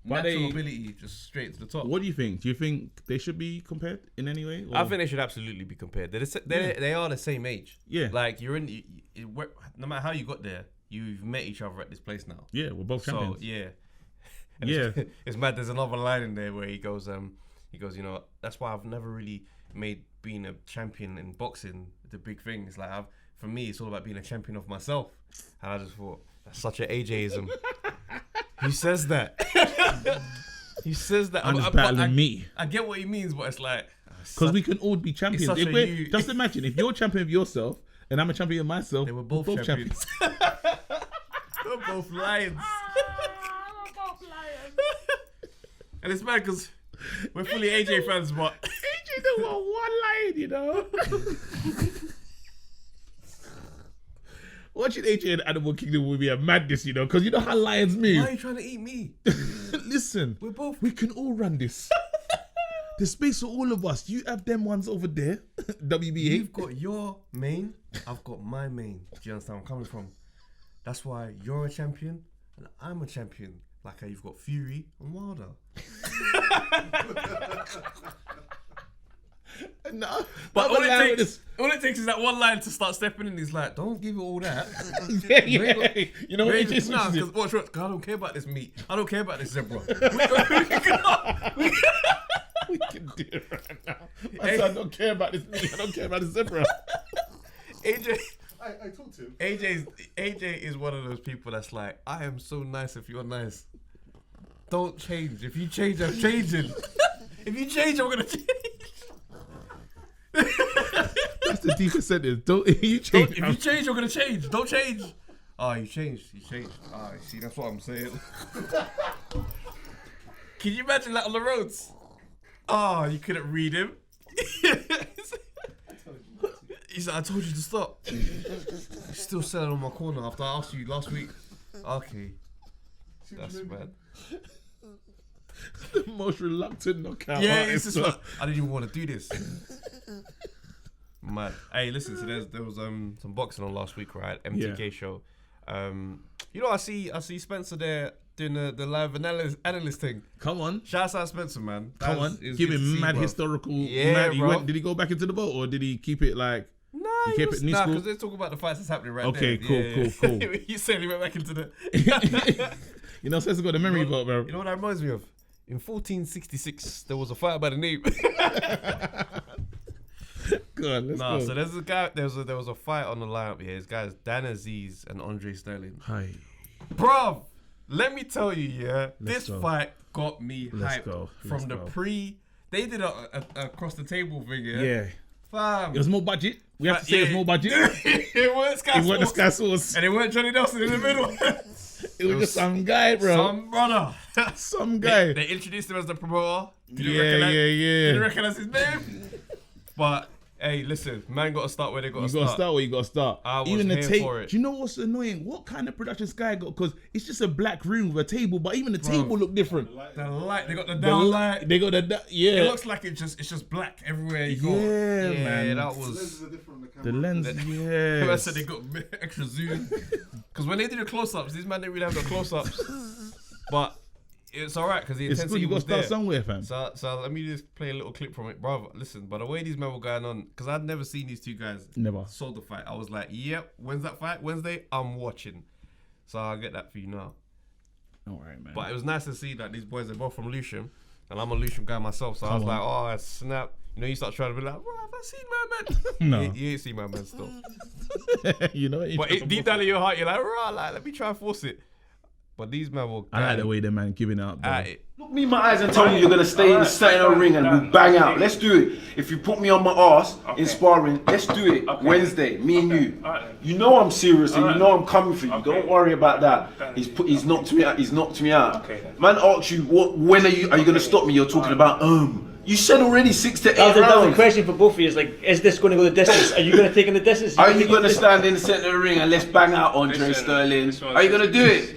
natural ability, just straight to the top. What do you think? Do you think they should be compared in any way? Or? I think they should absolutely be compared. They are the same age. Yeah. Like, no matter how you got there, you've met each other at this place now. Yeah, we're both champions. So, yeah. And It's mad. There's another line in there where he goes, you know, that's why I've never really made being a champion in boxing the big thing. It's like, for me, it's all about being a champion of myself. And I just thought, that's such an AJism. He says that. He says that. I'm just battling me. I get what he means, but it's like, because we can all be champions. Just imagine if you're a champion of yourself and I'm a champion of myself. They were both champions. We're both lions. And it's mad because we're fully AJ fans, but AJ don't want one lion, you know. Watching AJ and Animal Kingdom would be a madness, you know, because you know how lions move. Why are you trying to eat me? Listen, we can all run this. There's space for all of us. You have them ones over there, WBA. You've got your main, I've got my main. Do you understand where I'm coming from? That's why you're a champion and I'm a champion. Like how you've got Fury and Wilder. No, but all it takes is that one line to start stepping in. He's like, don't give it all that. yeah. You know what it is? Nah, because I don't care about this meat. I don't care about this zebra. We can do it right now. I don't care about this meat. I don't care about the zebra. AJ. I talked to him. AJ is one of those people that's like, I am so nice if you're nice. Don't change. If you change, I'm changing. If you change, I'm gonna change. That's the deepest sentence. If you change, I'm gonna change. Don't change. Oh, you changed. Oh, see, that's what I'm saying. Can you imagine that on the roads? Oh, you couldn't read him. He said, I told you to stop. You're still selling on my corner after I asked you last week. Okay. That's bad. The most reluctant knockout. Yeah, it's just like, I didn't even want to do this. Mad. Hey, listen, so there was some boxing on last week, right? MTK show. You know, I see Spencer there doing the live analyst thing. Come on. Shouts out Spencer, man. Come on. Give him mad historical. Yeah, bro. Did he go back into the boat or did he keep it like... Nah, You kept it new Nah, school? because they're talking about the fights that's happening right Okay, there. cool. You said he went back into the... You know, Cesar got the memory vault, bro. You know what that reminds me of? In 1466, there was a fight by the name. Go on, let's go. So there's a guy. There was a fight on the lineup here. These guys, Dan Azeez and Andre Starling. Hi. Bruv, let me tell you, yeah, Let's this go. fight got me hyped Let's from the go. They did a across the table thing, yeah. Yeah. Fam. It was more budget. We have to say it was more budget. It weren't Sky It wasn't the Sports. Sky Source. And it weren't Johnny Nelson in the middle. It was just some guy, bro. Some brother. Some guy. They introduced him as the promoter. Yeah. Didn't recognize his name. But hey, listen, man, got to start where they got to start. You got to start where you got to start. I was even the here tape. for it. Do you know what's annoying? What kind of production Sky got? Because it's just a black room with a table, but even the table looked different. The light, they got the down light. They got the yeah. It looks like it's just black everywhere you go. Yeah, man. That was The lens, yeah. I said they got extra zoom. Because when they do the close-ups, these man didn't really have the close-ups. But it's alright because the It's intensity good. You got was to start there. somewhere, fam. So let me just play a little clip from it, brother. Listen, by the way these men were going on, because I'd never seen these two guys. Never. Sold the fight. I was like, yep, when's that fight? Wednesday? I'm watching. So I'll get that for you now. All right, man. But it was nice to see that these boys are both from Lewisham, and I'm a Lewisham guy myself. So I was like, oh, snap. You know, you start trying to be like, bro, have I seen my man? No. You ain't seen my man still. You know, But deep down in your heart, you're like, right, like, let me try and force it. But these men will. I like the way the man giving out. Bro. At it. Look me in my eyes and tell me you're gonna stay in the center ring and we bang out. Let's do it. If you put me on my ass in sparring, let's do it. Wednesday, me and you. You know I'm serious and you know I'm coming for you. Don't worry about that. He's knocked me out. He's knocked me out. Man asks you, when are you gonna stop me? You're talking about You said already 6 to 8 rounds. That was a question for both of you. Is like, is this going to go the distance? Are you going to take in the distance? Are you going to stand in the center of the ring and let's bang out Andre Starling? Are you going to do it?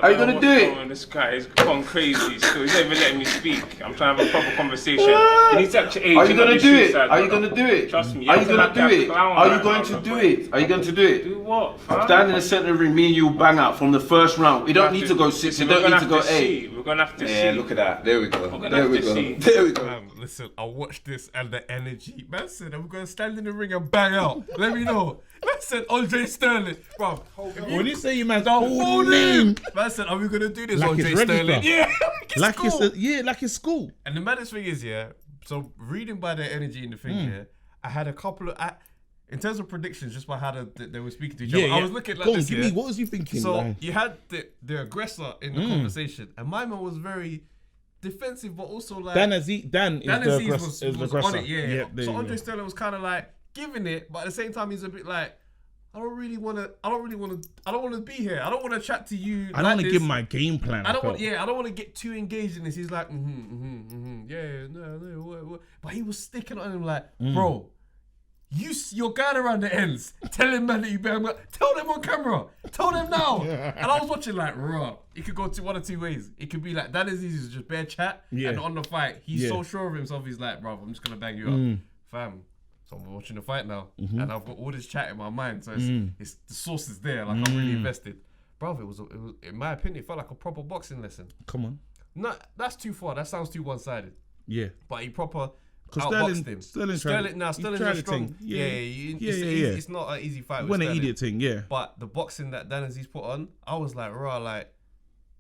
Are you going to do it? This guy is gone crazy. So he's not even letting me speak. I'm trying to have a proper conversation. You need to actually age. Are you going to do it? Are you going to do it? Trust me. Are you going to do it? Are you going to do it? Are you going to do it? Do what? Stand in the center of the ring, me and you will bang out from the first round. We don't need to go 6, we don't need to go 8. We're going to have to see. Yeah, look at that. There we go. We're gonna There have we to go. see. There we go. Listen, I watched this and the energy. Man said, I'm going to stand in the ring and bang out. Let me know. Man said, Andre Starling. Bro, When you say you man's the full whole name, man said, are we going to do this, Like Andre it's register. Starling? Yeah, like cool. it's like it's school. And the maddest thing is, yeah, so reading by their energy in the thing, yeah, I had a couple of, in terms of predictions, just by how they were speaking to each other, I was looking like Go on, this, give yeah. me, what was you thinking? So like? you had the aggressor in the conversation, and my man was very defensive, but also like Dan is the Azeez aggressor. on it, yeah. Yep, there So you Andre go. Starling was kind of like giving it, but at the same time he's a bit like, I don't want to be here. I don't want to chat to you. I don't want to give my game plan. I don't want to get too engaged in this. He's like, yeah, no, what. But he was sticking on him like, bro, you're going around the ends, telling man that you better, tell them on camera, tell them now. And I was watching like, raw. It could go one or two ways. It could be like, that is easy, just bare chat, and on the fight, he's so sure of himself, he's like, bro, I'm just gonna bang you up, fam. So I'm watching the fight now, and I've got all this chat in my mind, so it's the source is there, like I'm really invested. Bro, it was, in my opinion, it felt like a proper boxing lesson. Come on. No, that's too far. That sounds too one-sided. Yeah. But he proper Sterling- outboxed him. Sterling's Sterling's tried a the strong. thing. Yeah. It's not an easy fight. When with an Sterling. idiot thing, yeah. But the boxing that Dan Azeez put on, I was like, raw, like,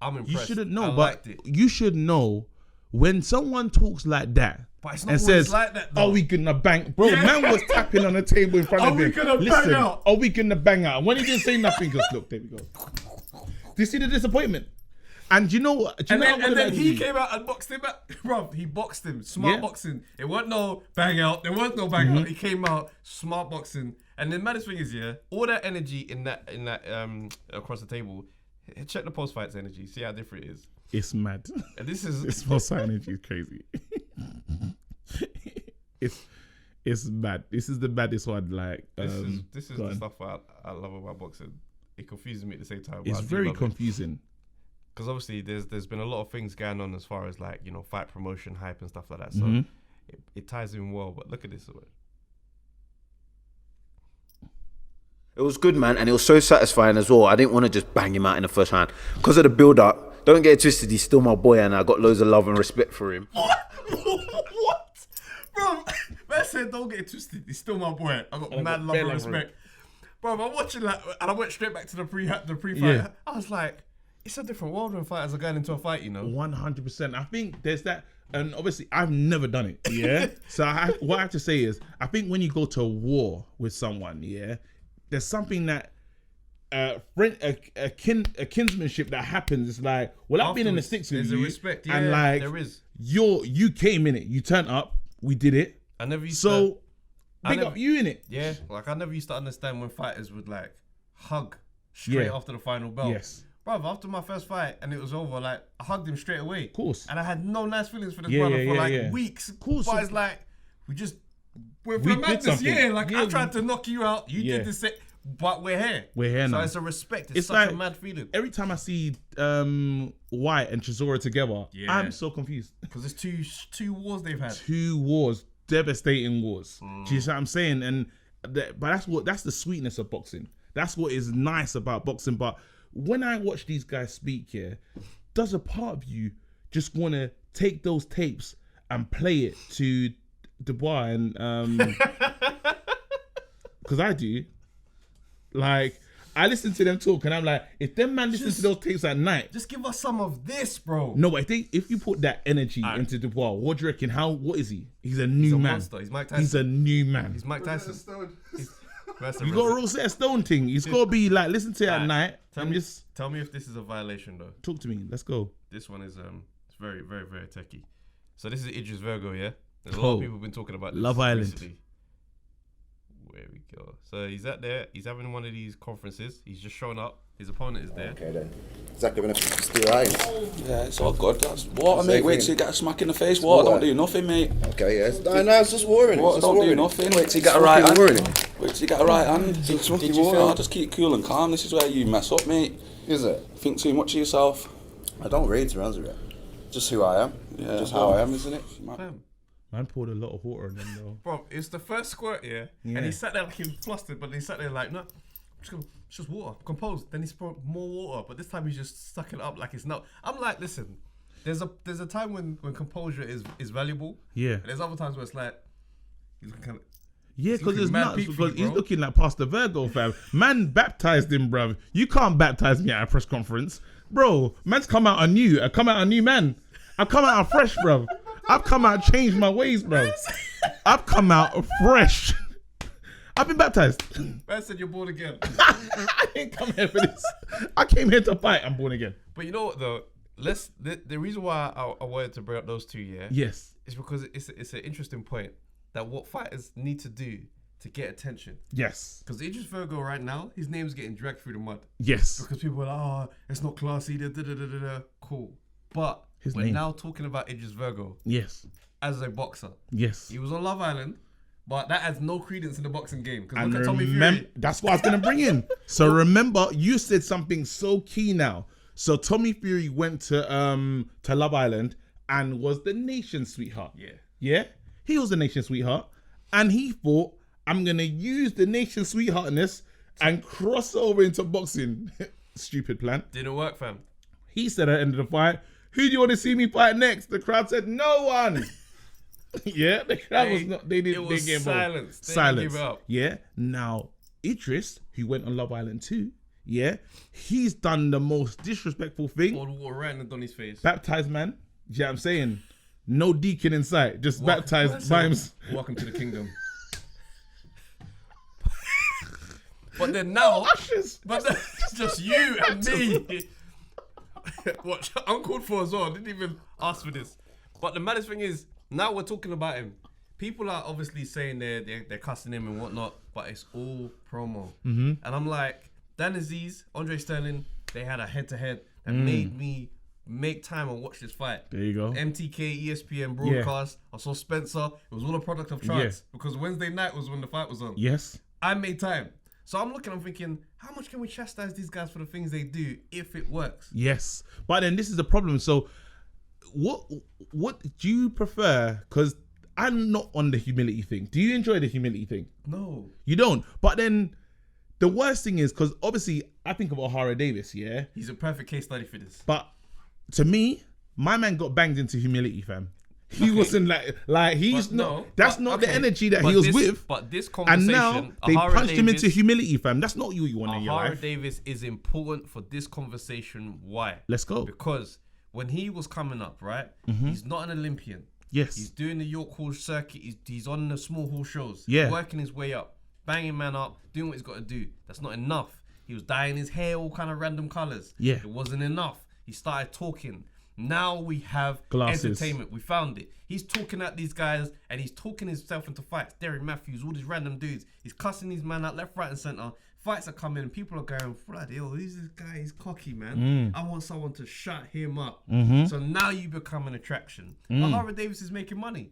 I'm impressed. You shouldn't know, I but liked it. you should know when someone talks like that. But it's not and always says, like that, though. are we gonna bang? Bro, man was tapping on the table in front of him. Are we gonna bang out? Are we gonna bang out? And when he didn't say nothing, he goes, look, there we go. Do you see the disappointment? And do you know what? And then he came out and boxed him back. Bro, he boxed him. Smart boxing. It wasn't no bang out. There was no bang out. He came out, smart boxing. And the maddest thing is, yeah, all that energy in that across the table, check the post fights energy, see how different it is. It's mad. And this is This post fight energy is crazy. It's bad. This is the baddest one. Like this is the stuff I love about boxing. It confuses me at the same time. It's very confusing. Because obviously there's been a lot of things going on as far as like, you know, fight promotion, hype and stuff like that. So it ties in well. But look at this. It was good, man, and it was so satisfying as well. I didn't want to just bang him out in the first round. Because of the build-up, don't get it twisted, he's still my boy and I got loads of love and respect for him. What? Bro, man said, don't get it twisted. He's still my boy. I got mad love bare and love for him. respect. Bro, I'm watching and I went straight back to the pre-fight. Yeah. I was like, it's a different world when fighters are going into a fight, 100%. I think there's that, and obviously I've never done it. Yeah. So what I have to say is, I think when you go to war with someone, there's something that a kinsmanship that happens. It's like, well, I've been in the sticks with you, a respect, and like there is. You came in it, you turned up, we did it. I never used so big up you in it. Yeah, like I never used to understand when fighters would like hug straight after the final bell. Yes. Bro, after my first fight and it was over, like I hugged him straight away. Of course. And I had no nice feelings for this brother for weeks. Of course. But it's like we're for madness, Like I tried to knock you out, you did this, but we're here. We're here now. So it's a respect. It's such like, a mad feeling. Every time I see Whyte and Chisora together, I'm so confused. Because it's two wars they've had. 2 wars, devastating wars. Do you see what I'm saying? And but that's the sweetness of boxing. That's what is nice about boxing. But when I watch these guys speak here, does a part of you just want to take those tapes and play it to Dubois and because I do. Like, I listen to them talk and I'm like, if them man listen to those tapes at night, just give us some of this, bro. No, but if you put that energy into Dubois, what do you reckon? What is he? He's a new man. Monster. He's Mike Tyson. He's a new man. He's Mike Tyson. You got a Rosetta Stone thing. He's got to be like, listen to it at night. Tell me if this is a violation though. Talk to me. Let's go. This one is it's very, very, very techie. So this is Idris Virgo, yeah? There's a lot of people been talking about this Love Island. recently. Where we go. So he's out there. He's having one of these conferences. He's just shown up. His opponent is there. Okay then. Exactly when it's still iron. Yeah, it's all good. That's water, mate. Wait till you get a smack in the face. Water don't do nothing, mate. Okay, yeah. No, it's just warring. Water don't do nothing. Wait till you get a right hand. Wait till you get a right hand. Did you feel? Just keep cool and calm. This is where you mess up, mate. Is it? Think too much of yourself. I don't read, to be honest with you. Just who I am. Yeah, just how I am, isn't it? Man poured a lot of water on him though. Bro, it's the first squirt, and he sat there like he was flustered, but he sat there like, no, it's just water, composed. Then he poured more water, but this time he's just sucking it up like it's not. I'm like, listen, there's a time when composure is valuable. Yeah. And there's other times where it's like, he's kind of. Yeah, because there's nuts, because he's looking like Pastor Virgo, fam. Man baptized him, bruv. You can't baptize me at a press conference. Bro, man's come out anew. I come out a new man. I've come out fresh, bruv. I've come out changed my ways, bro. I've come out fresh. I've been baptized. Man said you're born again. I didn't come here for this. I came here to fight. I'm born again. But you know what though? The reason why I wanted to bring up those two, yes, is because it's an interesting point that what fighters need to do to get attention. Yes. Because Idris Virgo right now, his name's getting dragged through the mud. Yes. Because people are like, it's not classy. Cool. But we're now talking about Idris Virgo. Yes. As a boxer. Yes. He was on Love Island, but that adds no credence in the boxing game. Because look at Tommy Fury. That's what I was going to bring in. So remember, you said something so key now. So Tommy Fury went to Love Island and was the nation's sweetheart. Yeah. Yeah? He was the nation's sweetheart. And he thought, I'm going to use the nation's sweetheartness and cross over into boxing. Stupid plan. Didn't work, fam. He said at the end of the fight, who do you want to see me fight next? The crowd said, no one. Yeah, the crowd was not, they didn't get involved. Silence. Silence. Didn't give up. Yeah. Now, Idris, who went on Love Island too, yeah, he's done the most disrespectful thing. Poured water right on his face. Baptized man. You know what I'm saying? No deacon in sight. Just baptized by himself. Welcome to the kingdom. But then now, but then it's just you and me. Watch, uncalled for as well. Didn't even ask for this. But the maddest thing is, now we're talking about him. People are obviously saying they're cussing him and whatnot, but it's all promo. Mm-hmm. And I'm like, Azeez, Andre Starling, they had a head-to-head that made me make time and watch this fight. There you go. MTK, ESPN broadcast. Yeah. I saw Spencer. It was all a product of chance because Wednesday night was when the fight was on. Yes. I made time. So I'm thinking, how much can we chastise these guys for the things they do if it works? Yes. But then this is the problem. So what do you prefer? Because I'm not on the humility thing. Do you enjoy the humility thing? No. You don't. But then the worst thing is, because obviously I think of O'Hara Davis, yeah? He's a perfect case study for this. But to me, my man got banged into humility, fam. He wasn't like he's not. That's not the energy that he was with. But this conversation, and now they punched him into humility, fam. That's not what you want in your life. Davis is important for this conversation. Why? Let's go. Because when he was coming up, right, he's not an Olympian. Yes. He's doing the York Hall circuit. He's on the small hall shows. Yeah. Working his way up, banging man up, doing what he's got to do. That's not enough. He was dyeing his hair all kind of random colours. Yeah. It wasn't enough. He started talking. Now we have Glasses. entertainment. We found it. He's talking at these guys and he's talking himself into fights. Derek Matthews, all these random dudes. He's cussing these man out left, right, and centre. Fights are coming and people are going, bloody hell, who's this guy? He's cocky, man. I want someone to shut him up. So now you become an attraction. Ahara Davis is making money.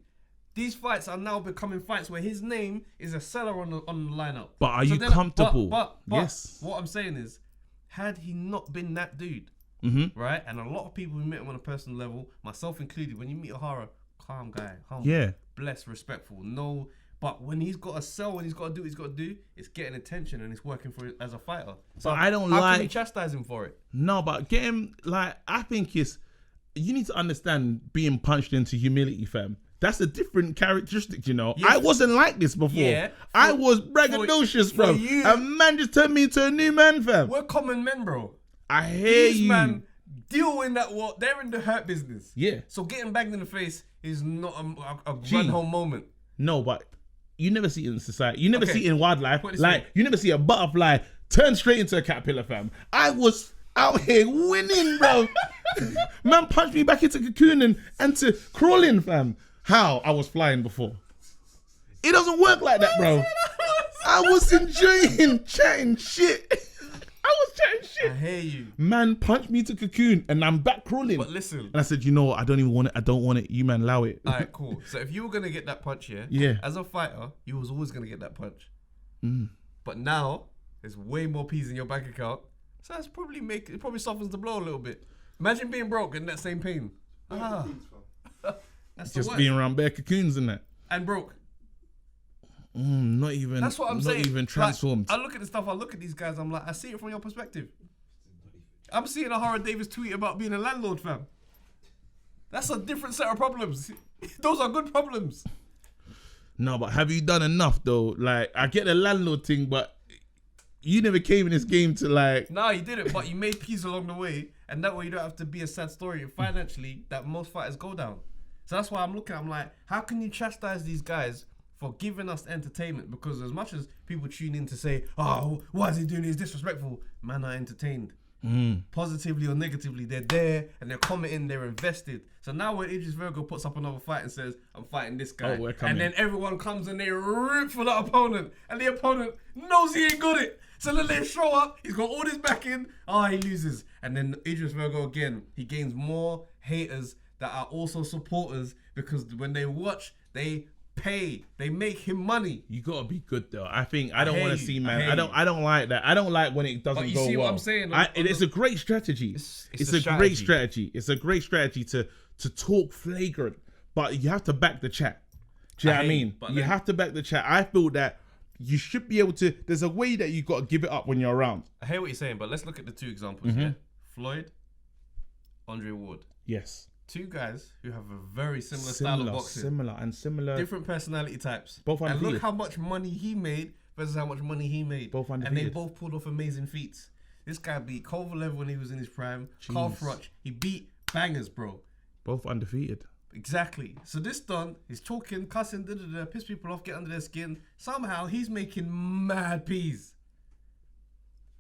These fights are now becoming fights where his name is a seller on the lineup. But are you comfortable? But yes. What I'm saying is, had he not been that dude, right? And a lot of people who met him on a personal level, myself included, when you meet Ahara, calm guy, humble, blessed, respectful, no. But when he's got to sell, when he's got to do what he's got to do, it's getting attention and it's working for it as a fighter. So but I don't how can you chastise him for it? No, but get him, like, I think you need to understand being punched into humility, fam. That's a different characteristic, you know. Yeah, I wasn't like this before. Yeah, I was braggadocious, bro. A man just turned me into a new man, fam. We're common men, bro. I hear These you. man deal in that what they're in the hurt business. Yeah. So getting banged in the face is not a run home moment. No, but you never see it in society. You never see it in wildlife. Like you never see a butterfly turn straight into a caterpillar, fam. I was out here winning, bro. Man punched me back into cocoon and to crawling, fam. How? I was flying before. It doesn't work like that, bro. I was enjoying chatting shit. I hear you. Man punched me to cocoon and I'm back crawling. But listen. And I said, you know what? I don't even want it. I don't want it. You man, allow it. Alright, cool. So if you were going to get that punch, as a fighter, you was always going to get that punch. But now, there's way more peas in your bank account. So that's it probably softens the blow a little bit. Imagine being broke and that same pain. That's just being around bare cocoons and that. And broke. Not even. That's what I'm saying. Not even transformed. Like, I look at the stuff. I look at these guys. I'm like, I see it from your perspective. I'm seeing Ahara Davis tweet about being a landlord, fam. That's a different set of problems. Those are good problems. No, but have you done enough though? Like, I get the landlord thing, but you never came in this game to like. No, you didn't. But you made peace along the way, and that way you don't have to be a sad story financially that most fighters go down. So that's why I'm looking. I'm like, how can you chastise these guys for giving us entertainment? Because as much as people tune in to say, oh, why is he doing this? Disrespectful. Man are entertained. Positively or negatively, they're there and they're commenting, they're invested. So now when Idris Virgo puts up another fight and says, I'm fighting this guy, and then everyone comes and they root for the opponent, and the opponent knows he ain't got it. So then they show up, he's got all this backing, he loses. And then Idris Virgo again, he gains more haters that are also supporters, because when they watch, they pay, they make him money. You gotta be good though. I think I don't want to see, man. I don't like that. I don't like when it doesn't go well. You see what I'm saying? It's a great strategy. It's a great strategy. It's a great strategy to talk flagrant, but you have to back the chat. Do you know what I mean? You have to back the chat. I feel that you should be able to. There's a way that you got to give it up when you're around. I hear what you're saying, but let's look at the two examples. Yeah, Floyd, Andre Ward. Yes. Two guys who have a very similar style of boxing. Similar. Different personality types. Both undefeated. And look how much money he made versus how much money he made. Both undefeated. And they both pulled off amazing feats. This guy beat Kovalev when he was in his prime. Carl Froch. He beat bangers, bro. Both undefeated. Exactly. So this done, he's talking, cussing, piss people off, get under their skin. Somehow he's making mad peas.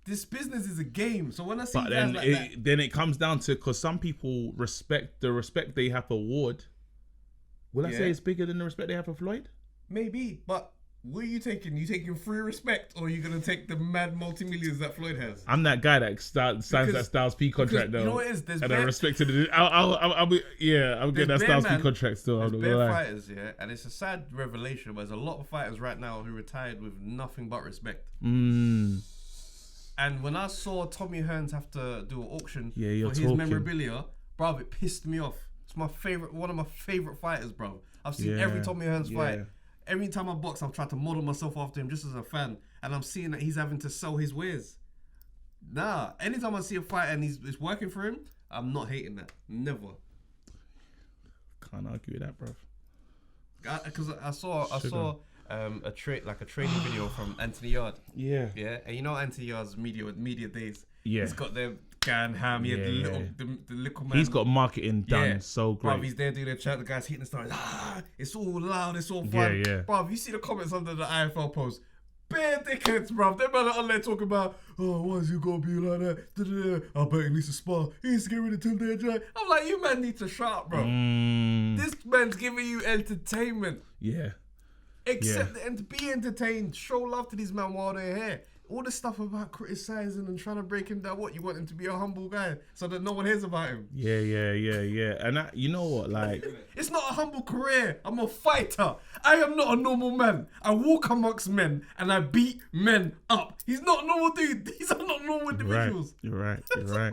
This business is a game. So when I see guys like that, then it comes down to, because some people respect the respect they have for Ward. Will I say it's bigger than the respect they have for Floyd? Maybe, but what are you taking? You taking free respect, or are you gonna take the mad multi-millions that Floyd has? I'm that guy that signs that Styles P contract though. You know what it is? There's and I respected it. I'll get that Styles P contract still. There's bare fighters, and it's a sad revelation. But there's a lot of fighters right now who retired with nothing but respect. And when I saw Tommy Hearns have to do an auction for his memorabilia, bro, it pissed me off. It's one of my favorite fighters, bro. I've seen every Tommy Hearns fight. Every time I box, I've tried to model myself after him just as a fan. And I'm seeing that he's having to sell his wares. Nah, anytime I see a fight and it's working for him, I'm not hating that. Never. Can't argue with that, bro. Because I saw a training video from Anthony Yard. Yeah. Yeah, and you know Anthony Yard's media days. Yeah. He's got the guy and ham. He had the little man. He's got marketing done so great. Bruv, he's there doing a chat. The guy's hitting the stars. It's all loud. It's all fun. Yeah. Bruv, you see the comments under the IFL post. Bare dickheads, bruv. Them man are on there talking about, why is you gonna be like that? Da-da-da. I bet he needs to spar. He needs to get rid of Tim Day Jack. I'm like, you man need to shut up, bro. This man's giving you entertainment. Yeah. Accept and be entertained. Show love to these men while they're here. All this stuff about criticizing and trying to break him down. What, you want him to be a humble guy so that no one hears about him? Yeah. And you know what, like... It's not a humble career. I'm a fighter. I am not a normal man. I walk amongst men and I beat men up. He's not a normal dude. These are not normal individuals. You're right. I'm like,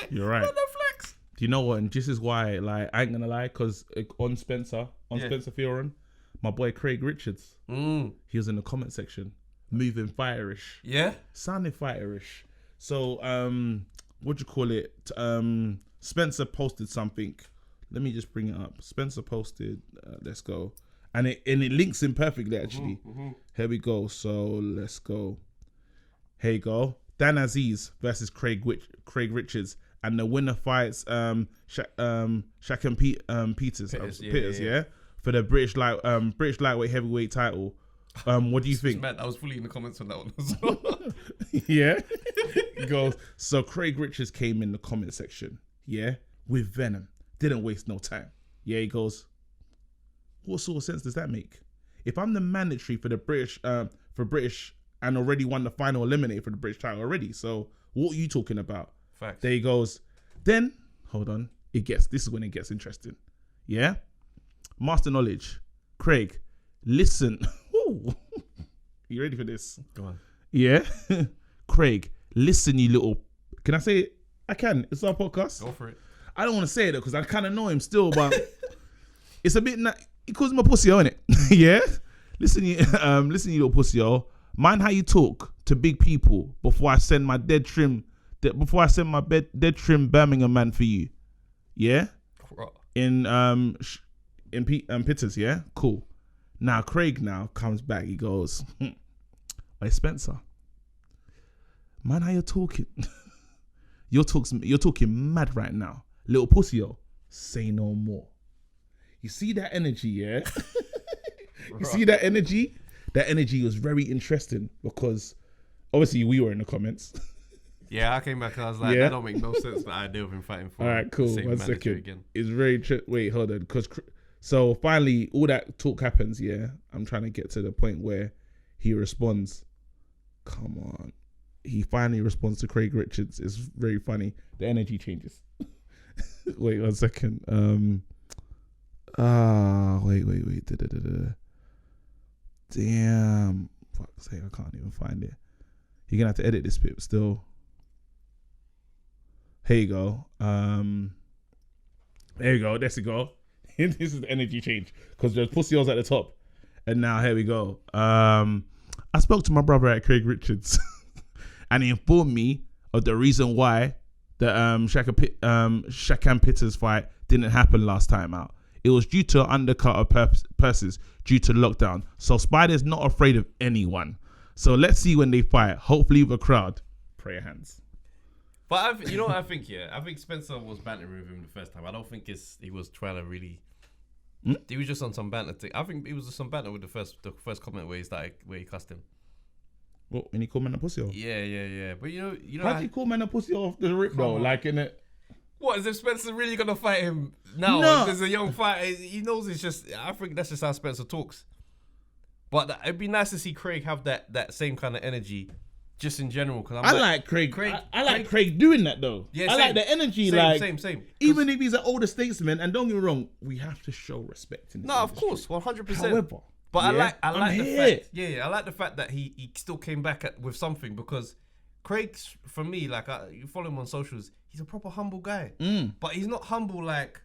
You're right. What the flex? Do you know what? And this is why, like, I ain't gonna lie, because on Spencer Theorem, my boy Craig Richards, he was in the comment section. Moving fighterish. Yeah? Sounding fighterish. So, what do you call it? Spencer posted something. Let me just bring it up. Spencer posted, let's go. And it links in perfectly, actually. Here we go. So, let's go. Here you go. Dan Azeez versus Craig Richards. And the winner fights Shaq and Peters, yeah? For the British lightweight heavyweight title. What do you think? Man, I was fully in the comments on that one as well. Yeah. He goes, so Craig Richards came in the comment section, yeah, with Venom. Didn't waste no time. Yeah, he goes, what sort of sense does that make? If I'm the mandatory for the British and already won the final eliminator for the British title already, so what are you talking about? Facts. There he goes. Then, hold on, this is when it gets interesting. Yeah? Master Knowledge. Craig, listen. You ready for this? Go on. Yeah? Craig, listen, you little... Can I say it? I can. It's our podcast. Go for it. I don't want to say it though, because I kind of know him still, but it's a bit... He calls him a pussy, innit? Yeah? Listen, you little pussy, yo. Mind how you talk to big people before I send my dead trim Birmingham man for you. Yeah? In Pitters, yeah? Cool. Now Craig comes back. He goes, "Hey Spencer, man, how you talking? You're talking mad right now, little pussy. Yo, say no more. You see that energy, yeah? You see that energy? That energy was very interesting because obviously we were in the comments. Yeah, I came back and I was like, that don't make no sense. The idea of him fighting for. All right, cool. 1 second. Again. It's very wait, hold on, because. So finally, all that talk happens, yeah? I'm trying to get to the point where he responds. Come on. He finally responds to Craig Richards. It's very funny. The energy changes. Wait 1 second. Wait. Damn. Fuck's sake, I can't even find it. You're going to have to edit this bit still. Here you go. There you go. There you go. This is the energy change because there's pussy holes at the top, and now here we go. I spoke to my brother at Craig Richards, and he informed me of the reason why the Shaq and Pitters fight didn't happen last time out. It was due to undercut of purses due to lockdown. So Spider's not afraid of anyone. So let's see when they fight. Hopefully with a crowd. Prayer hands. But you know what I think? Yeah, I think Spencer was bantering with him the first time. I don't think he was trying to really. He was just on some banter thing. I think he was just some banter with the first comment where he cussed him. What, when he called man a pussy off? Yeah. But you know. How do you call man a pussy off the rip though? Like in it. What, as if Spencer's really gonna fight him now? No. If there's a young fighter, he knows it's just. I think that's just how Spencer talks. But it'd be nice to see Craig have that same kind of energy. Just in general, because I like Craig. I like Craig doing that though. Yeah, I like the energy. Same. Even if he's an older statesman, and don't get me wrong, we have to show respect in this industry. Of course, 100%. However, but I like the fact. Yeah, I like the fact that he still came back with something because Craig's, for me, like you follow him on socials, he's a proper humble guy. But he's not humble like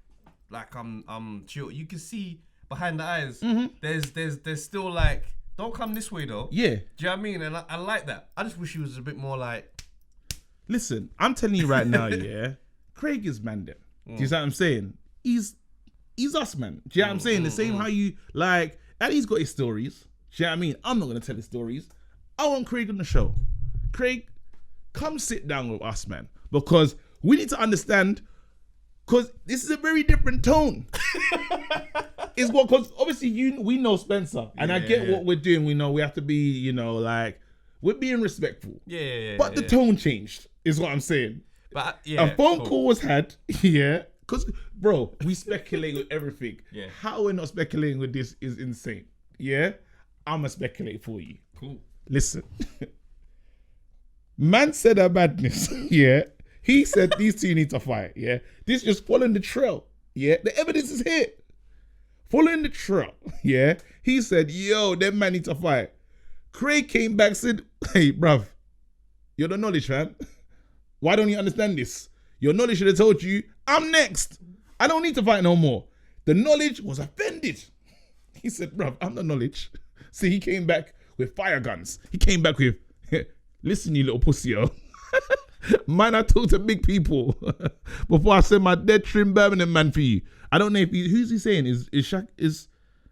I'm chill. You can see behind the eyes. There's still like. Don't come this way though. Yeah. Do you know what I mean? And I like that. I just wish he was a bit more like. Listen, I'm telling you right now, yeah. Craig is man them. Do you see what I'm saying? He's he's us, man. Do you know what I'm saying? The same how you like, and he's got his stories. Do you know what I mean? I'm not gonna tell his stories. I want Craig on the show. Craig, come sit down with us, man, because we need to understand. Because this is a very different tone. Is what? Because obviously we know Spencer, and I get what we're doing. We know we have to be, like we're being respectful. But the tone changed. Is what I'm saying. But a phone call was had. Because bro, we speculate with everything. How we're not speculating with this is insane. I'ma speculate for you. Cool. Listen, man said a madness. He said these two need to fight. This is following the trail. The evidence is here. Following the trail. He said, yo, them man need to fight. Craig came back, said, hey, bruv, you're the knowledge, fam. Why don't you understand this? Your knowledge should have told you, I'm next. I don't need to fight no more. The knowledge was offended. He said, bruv, I'm the knowledge. See, he came back with fire guns. He came back with, listen, you little pussy, yo. Man, I talk to big people before I send my dead trim Birmingham man for you. I don't know if who's he saying is Shaq is.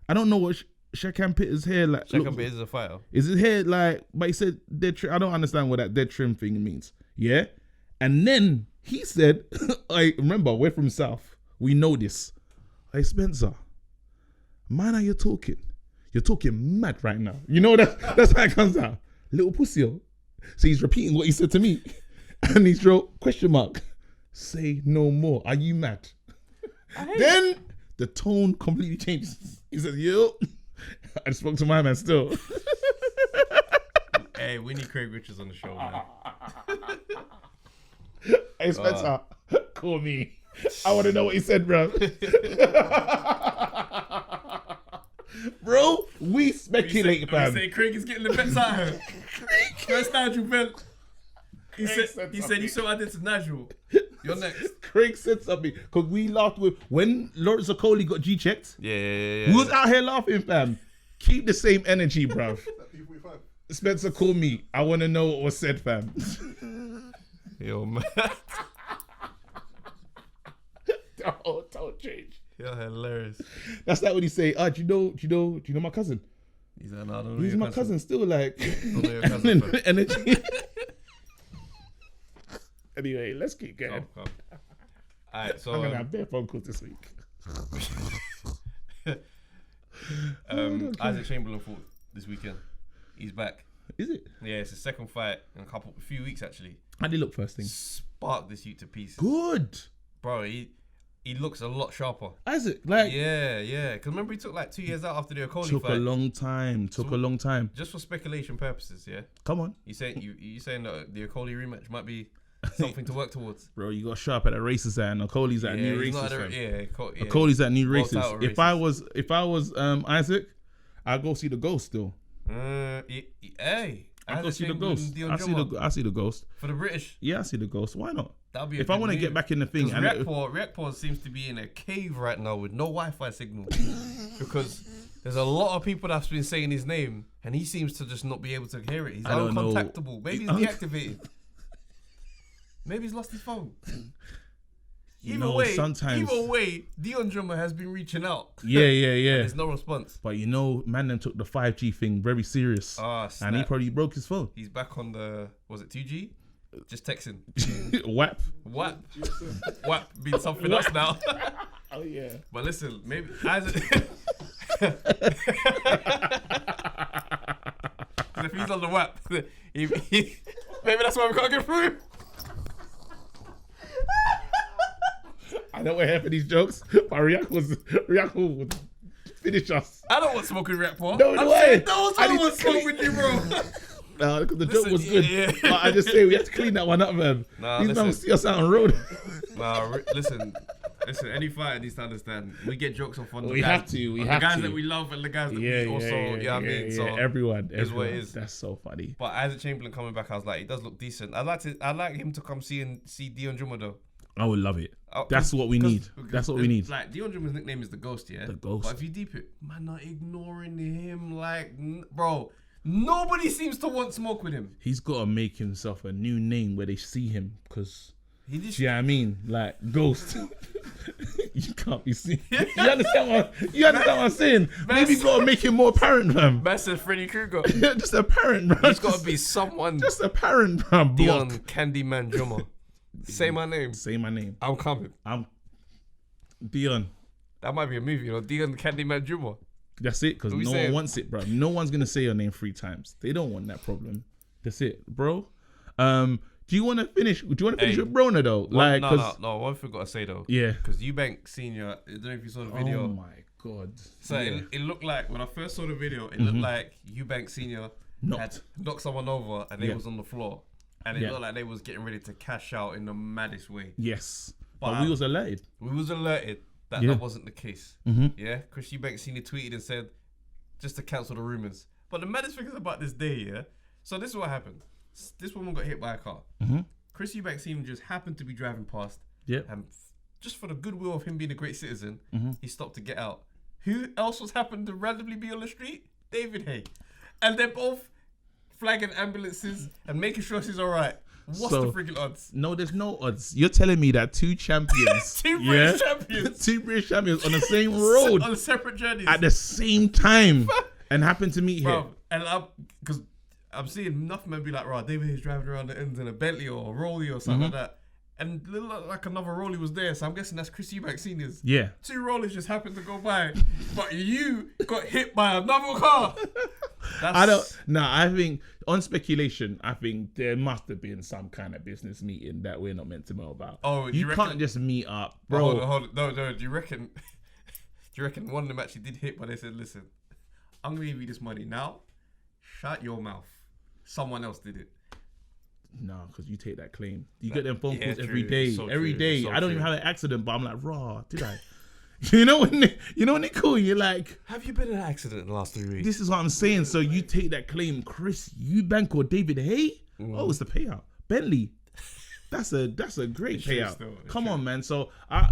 I don't know what Shakan Pitter's hair like. Shakan Pitter's a fighter. Is his hair like? But he said dead trim. I don't understand what that dead trim thing means. And then he said, I remember we're from South. We know this. Hey Spencer, man, how you talking? You're talking mad right now. You know that's how it comes out. Little pussy. Yo. So he's repeating what he said to me. And he wrote, question mark, say no more. Are you mad? Then the tone completely changes. He says, yo, I spoke to my man still. Hey, we need Craig Richards on the show, man. Hey, Spencer, call me. I want to know what he said, bro. Bro, we speculate, fam. We say Craig is getting the bets out of her. First Nigel Benn. He said you saw I did to Nigel. You're next. Craig said something because we laughed with when Lawrence Okoli got G-checked. Yeah. We was out here laughing, fam. Keep the same energy, bruv. Spencer, call me. I want to know what was said, fam. Yo, man. Don't change. You're hilarious. That's like when you say, do you know my cousin? He's like, no, I don't know. He's my cousin still, like. Don't know your cousin, energy. Anyway, let's keep going. Come. Alright, so I'm gonna have bare phone calls this week. Isaac Chamberlain fought this weekend. He's back. Is it? Yeah, it's his second fight in a few weeks actually. How did he look first thing? Sparked this youth to pieces. Good. Bro, he looks a lot sharper. Isaac, like yeah. Because remember he took like 2 years out after the Okoli fight. Took a long time. Just for speculation purposes, yeah. Come on. You saying that the Okoli rematch might be something to work towards? Bro, you got sharp at the races and Okoli's at new races. Okoli's at new races. If I was Isaac, I'd go see the Ghost still. Hey, I go see the Ghost. I see the Ghost for the British. Yeah, I see the Ghost. Why not? That'll be if I want to get back in the thing. Reakpor seems to be in a cave right now with no Wi-Fi signal because there's a lot of people that's been saying his name and he seems to just not be able to hear it. He's uncontactable. Maybe he's deactivated. Maybe he's lost his phone. Either way, Dion Drummer has been reaching out. Yeah. There's no response. But man them took the 5G thing very serious. And he probably broke his phone. He's back on was it 2G? Just texting. WAP. WAP means something else now. Oh yeah. But listen, maybe if he's on the WAP, maybe that's why we can't get through. I know what happened these jokes, but Riak would finish us. I don't want smoke with Reakpor. No way. I don't want smoke with you, bro. No, the joke was good. Yeah. But I just say we have to clean that one up, man. These men see us out on the road. Listen. Any fighter needs to understand. We get jokes off on the guys. The guys that we love and the guys that we also, So everyone is what it is. That's so funny. But Isaac Chamberlain coming back, I was like, he does look decent. I'd like him to come see Dion Drummer though. I would love it. That's what we need. That's what we need. Like Dion Drummer's nickname is the Ghost, yeah. The Ghost. But if you deep it, man, not ignoring him. Like, bro, nobody seems to want smoke with him. He's got to make himself a new name where they see him because. Do you know what I mean? Like Ghost. You can't be seen. You understand what I'm saying? Maybe you gotta make it more apparent, fam. Man said Freddy Krueger. Just apparent, bro. It's gotta be someone. Just apparent, bro. Dion Candyman drummer. Say my name. Say my name. I'm coming. I'm Dion. That might be a movie, Dion Candyman drummer. That's it, because no one wants it, bro. No one's gonna say your name 3 times. They don't want that problem. That's it, bro. Do you want to finish? Do you want to finish with Broner though? No. One thing I gotta say though. Yeah. Because Eubank Senior. I don't know if you saw the video. Oh my god. So it looked like when I first saw the video, it looked like Eubank Senior had knocked someone over and they was on the floor, and it looked like they was getting ready to cash out in the maddest way. Yes. But we was alerted. That wasn't the case. Yeah. Chris Eubank Senior tweeted and said, just to cancel the rumors. But the maddest thing is about this day, yeah. So this is what happened. This woman got hit by a car. Chris Eubank Senior just happened to be driving past. Yeah. And just for the goodwill of him being a great citizen, he stopped to get out. Who else was happened to randomly be on the street? David Hay. And they're both flagging ambulances and making sure she's all right. What's the freaking odds? No, there's no odds. You're telling me that 2 champions, two British champions, 2 British champions on the same road, on separate journeys at the same time, and happen to meet here. And because I'm seeing enough men be like, right, David Hayes driving around the ends in a Bentley or a Rollie or something like that. And it looked like another Rollie was there, so I'm guessing that's Chris Eubank Senior's. Yeah. 2 Rollies just happened to go by, but you got hit by another car. I think on speculation, I think there must have been some kind of business meeting that we're not meant to know about. Oh, you can't just meet up, bro. Hold on. No. Do you reckon one of them actually did hit, but they said, listen, I'm gonna give you this money now. Shut your mouth. Someone else did it. No, because you take that claim. You get them phone calls every day. So every day. I don't even have an accident, but I'm like, raw, did I? You know when they call you, like, have you been in an accident in the last 3 weeks? This is what I'm saying. So you take that claim, Chris Eubank or David Hay? What was the payout? Bentley. That's a great payout. Come on, man. So I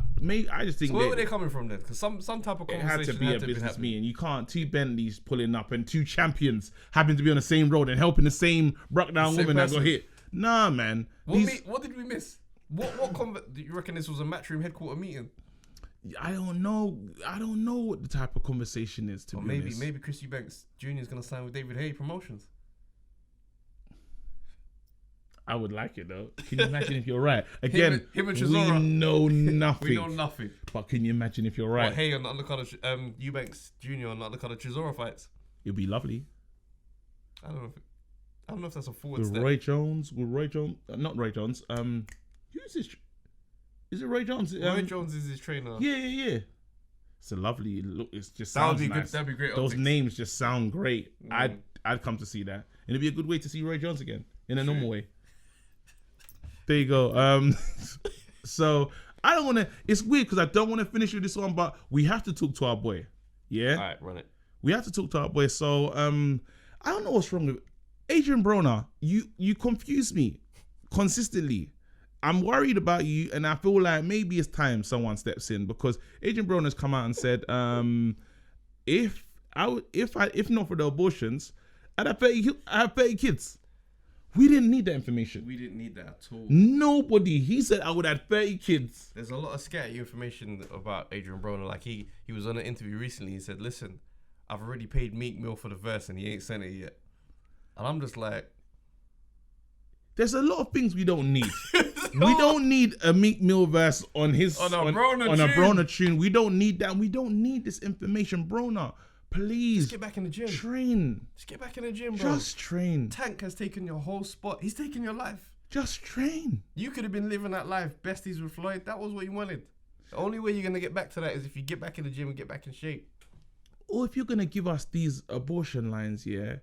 just think. So where were they coming from then? Because some type of conversation had to be a business meeting. You can't 2 Bentleys pulling up and 2 champions happen to be on the same road and helping the same broke down woman that got hit. Nah, man. What did we miss? What do you reckon this was a Matchroom headquarter meeting? I don't know what the type of conversation is, to be honest. Maybe Chris Eubanks Jr. is going to sign with David Hay Promotions. I would like it though. Can you imagine if you're right? Again, him and we know nothing. We know nothing. But can you imagine if you're right? Or Hay on the undercard of Eubanks Jr. on the undercard of Chisora fights. It'd be lovely. I don't know if that's a forward step. Not Roy Jones. Who's this? Is it Roy Jones? Roy Jones is his trainer. Yeah. It's a lovely look. It just sounds nice. That'd be great. Those names just sound great. I'd come to see that, and it'd be a good way to see Roy Jones again in a normal way. There you go. So I don't want to. It's weird because I don't want to finish with this one, but we have to talk to our boy. Yeah. All right, run it. We have to talk to our boy. So I don't know what's wrong with Adrian Broner. You confuse me consistently. I'm worried about you, and I feel like maybe it's time someone steps in, because Adrian Broner's come out and said, if not for the abortions, I'd have 30 kids. We didn't need that information. We didn't need that at all. Nobody. He said I would have 30 kids. There's a lot of scatty information about Adrian Broner. Like he was on an interview recently. He said, "Listen, I've already paid Meek Mill for the verse, and he ain't sent it yet." And I'm just like, there's a lot of things we don't need. We don't need a Meek Mill verse on a Broner tune. We don't need that. We don't need this information, Broner. Please. Just get back in the gym. Train. Just get back in the gym, bro. Just train. Tank has taken your whole spot. He's taken your life. Just train. You could have been living that life. Besties with Floyd. That was what you wanted. The only way you're going to get back to that is if you get back in the gym and get back in shape. Or if you're going to give us these abortion lines, yeah,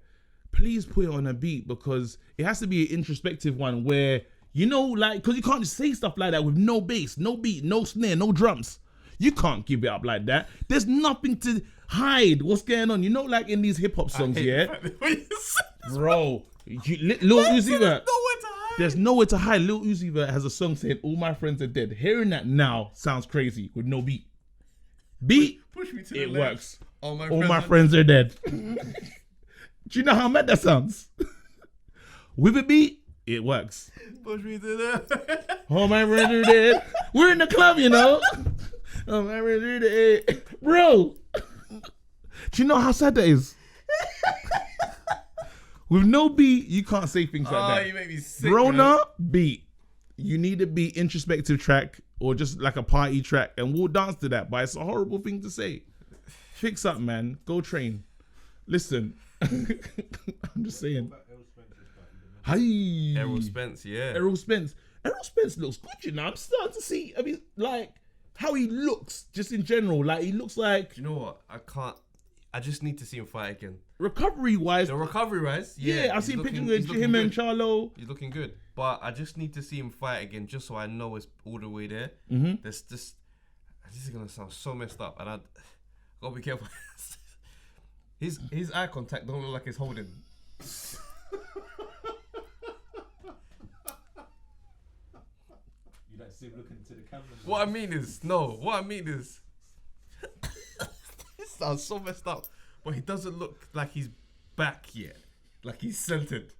please put it on a beat, because it has to be an introspective one where, because you can't just say stuff like that with no bass, no beat, no snare, no drums. You can't give it up like that. There's nothing to hide. What's going on? Like in these hip hop songs, yeah? Bro, Lil Uzi Vert. There's nowhere to hide. Lil Uzi Vert has a song saying, "All my friends are dead." Hearing that now sounds crazy with no beat. Push me to the it left. Works. All my friends are dead. Do you know how mad that sounds? With a beat, it works. Push me to the All my friends are dead. We're in the club, Bro, do you know how sad that is? With no beat, you can't say things like that. You make me sick, Broner, beat. You need to be introspective track or just like a party track, and we'll dance to that. But it's a horrible thing to say. Fix up, man. Go train. Listen, I'm just saying. Hi. Errol Spence, yeah. Errol Spence looks good, you know. I'm starting to see. I mean, like how he looks, just in general. Like he looks like. Do you know what? I just need to see him fight again. Recovery wise, yeah. I've seen pictures with him and Charlo. He's looking good, but I just need to see him fight again, just so I know it's all the way there. This is gonna sound so messed up, and I gotta be careful. His eye contact don't look like he's holding. You like see him looking into the camera. What I mean is, this sounds so messed up, but he doesn't look like he's back yet, like he's centered.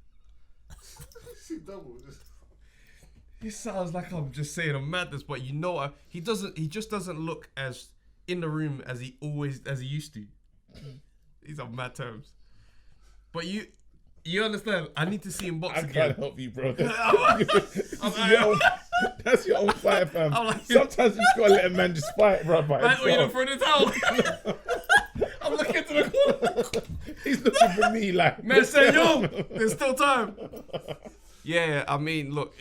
He sounds like I'm just saying a madness, but you know, he just doesn't look as in the room as he used to. These are mad terms, but you understand. I need to see him box again. I can't help you, bro. That's your own fight, fam. Sometimes you just gotta let a man just fight, bro. Or you look for the towel. I'm looking to the corner. He's looking for me, like man. Say yo, there's still time. Yeah. I mean, look,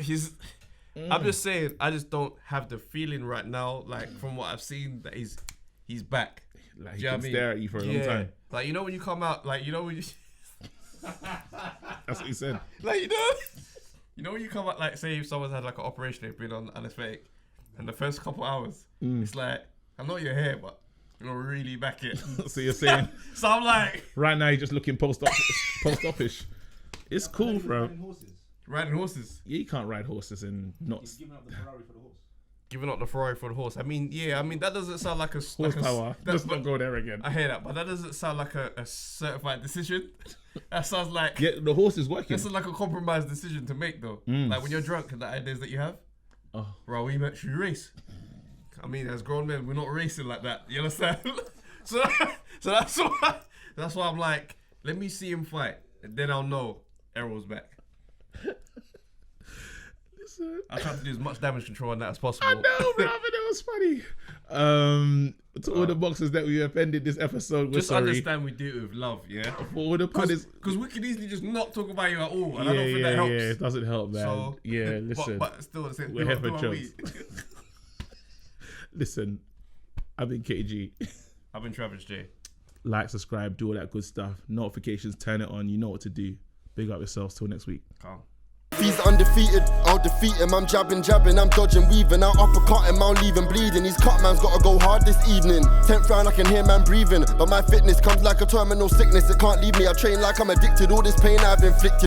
I'm just saying. I just don't have the feeling right now, like from what I've seen, that he's back. Like he can stare at you for a long time. Like you know when you come out, like you know when you. That's what he said. Like you know when you come out, like say if someone's had like an operation, they've been on anesthetic, and the first couple hours, it's like I know you're here, but you're not really back yet. So you're saying? So I'm like, right now you're just looking post-op-ish. It's cool, bro. Riding horses. Yeah, you can't ride horses and not. He's giving up the Ferrari for the horse. Giving up the Ferrari for the horse. I mean, that doesn't sound like a horsepower. Let's not go there again. I hear that, but that doesn't sound like a certified decision. That sounds like the horse is working. This is like a compromised decision to make, though. Like when you're drunk and the ideas that you have. Oh, bro, should we race? I mean, as grown men, we're not racing like that. You understand? so that's why I'm like, let me see him fight, and then I'll know Errol's back. I tried to do as much damage control on that as possible. I know, bro, but it was funny. To all the boxers that we offended this episode, we're just sorry. Understand we do it with love, yeah? For all the punters, because we could easily just not talk about you at all, and I don't think that helps. Yeah, it doesn't help, man. So, listen. But still the same. We're here for jokes. Listen, I've been KG. I've been Travis J. Like, subscribe, do all that good stuff. Notifications, turn it on. You know what to do. Big up yourselves. Till next week. Calm. He's undefeated, I'll defeat him. I'm jabbing, I'm dodging, weaving. I'll uppercut him, I'll leave him bleeding. He's cut man's gotta go hard this evening. 10th round, I can hear man breathing. But my fitness comes like a terminal sickness. It can't leave me, I train like I'm addicted. All this pain I've inflicted.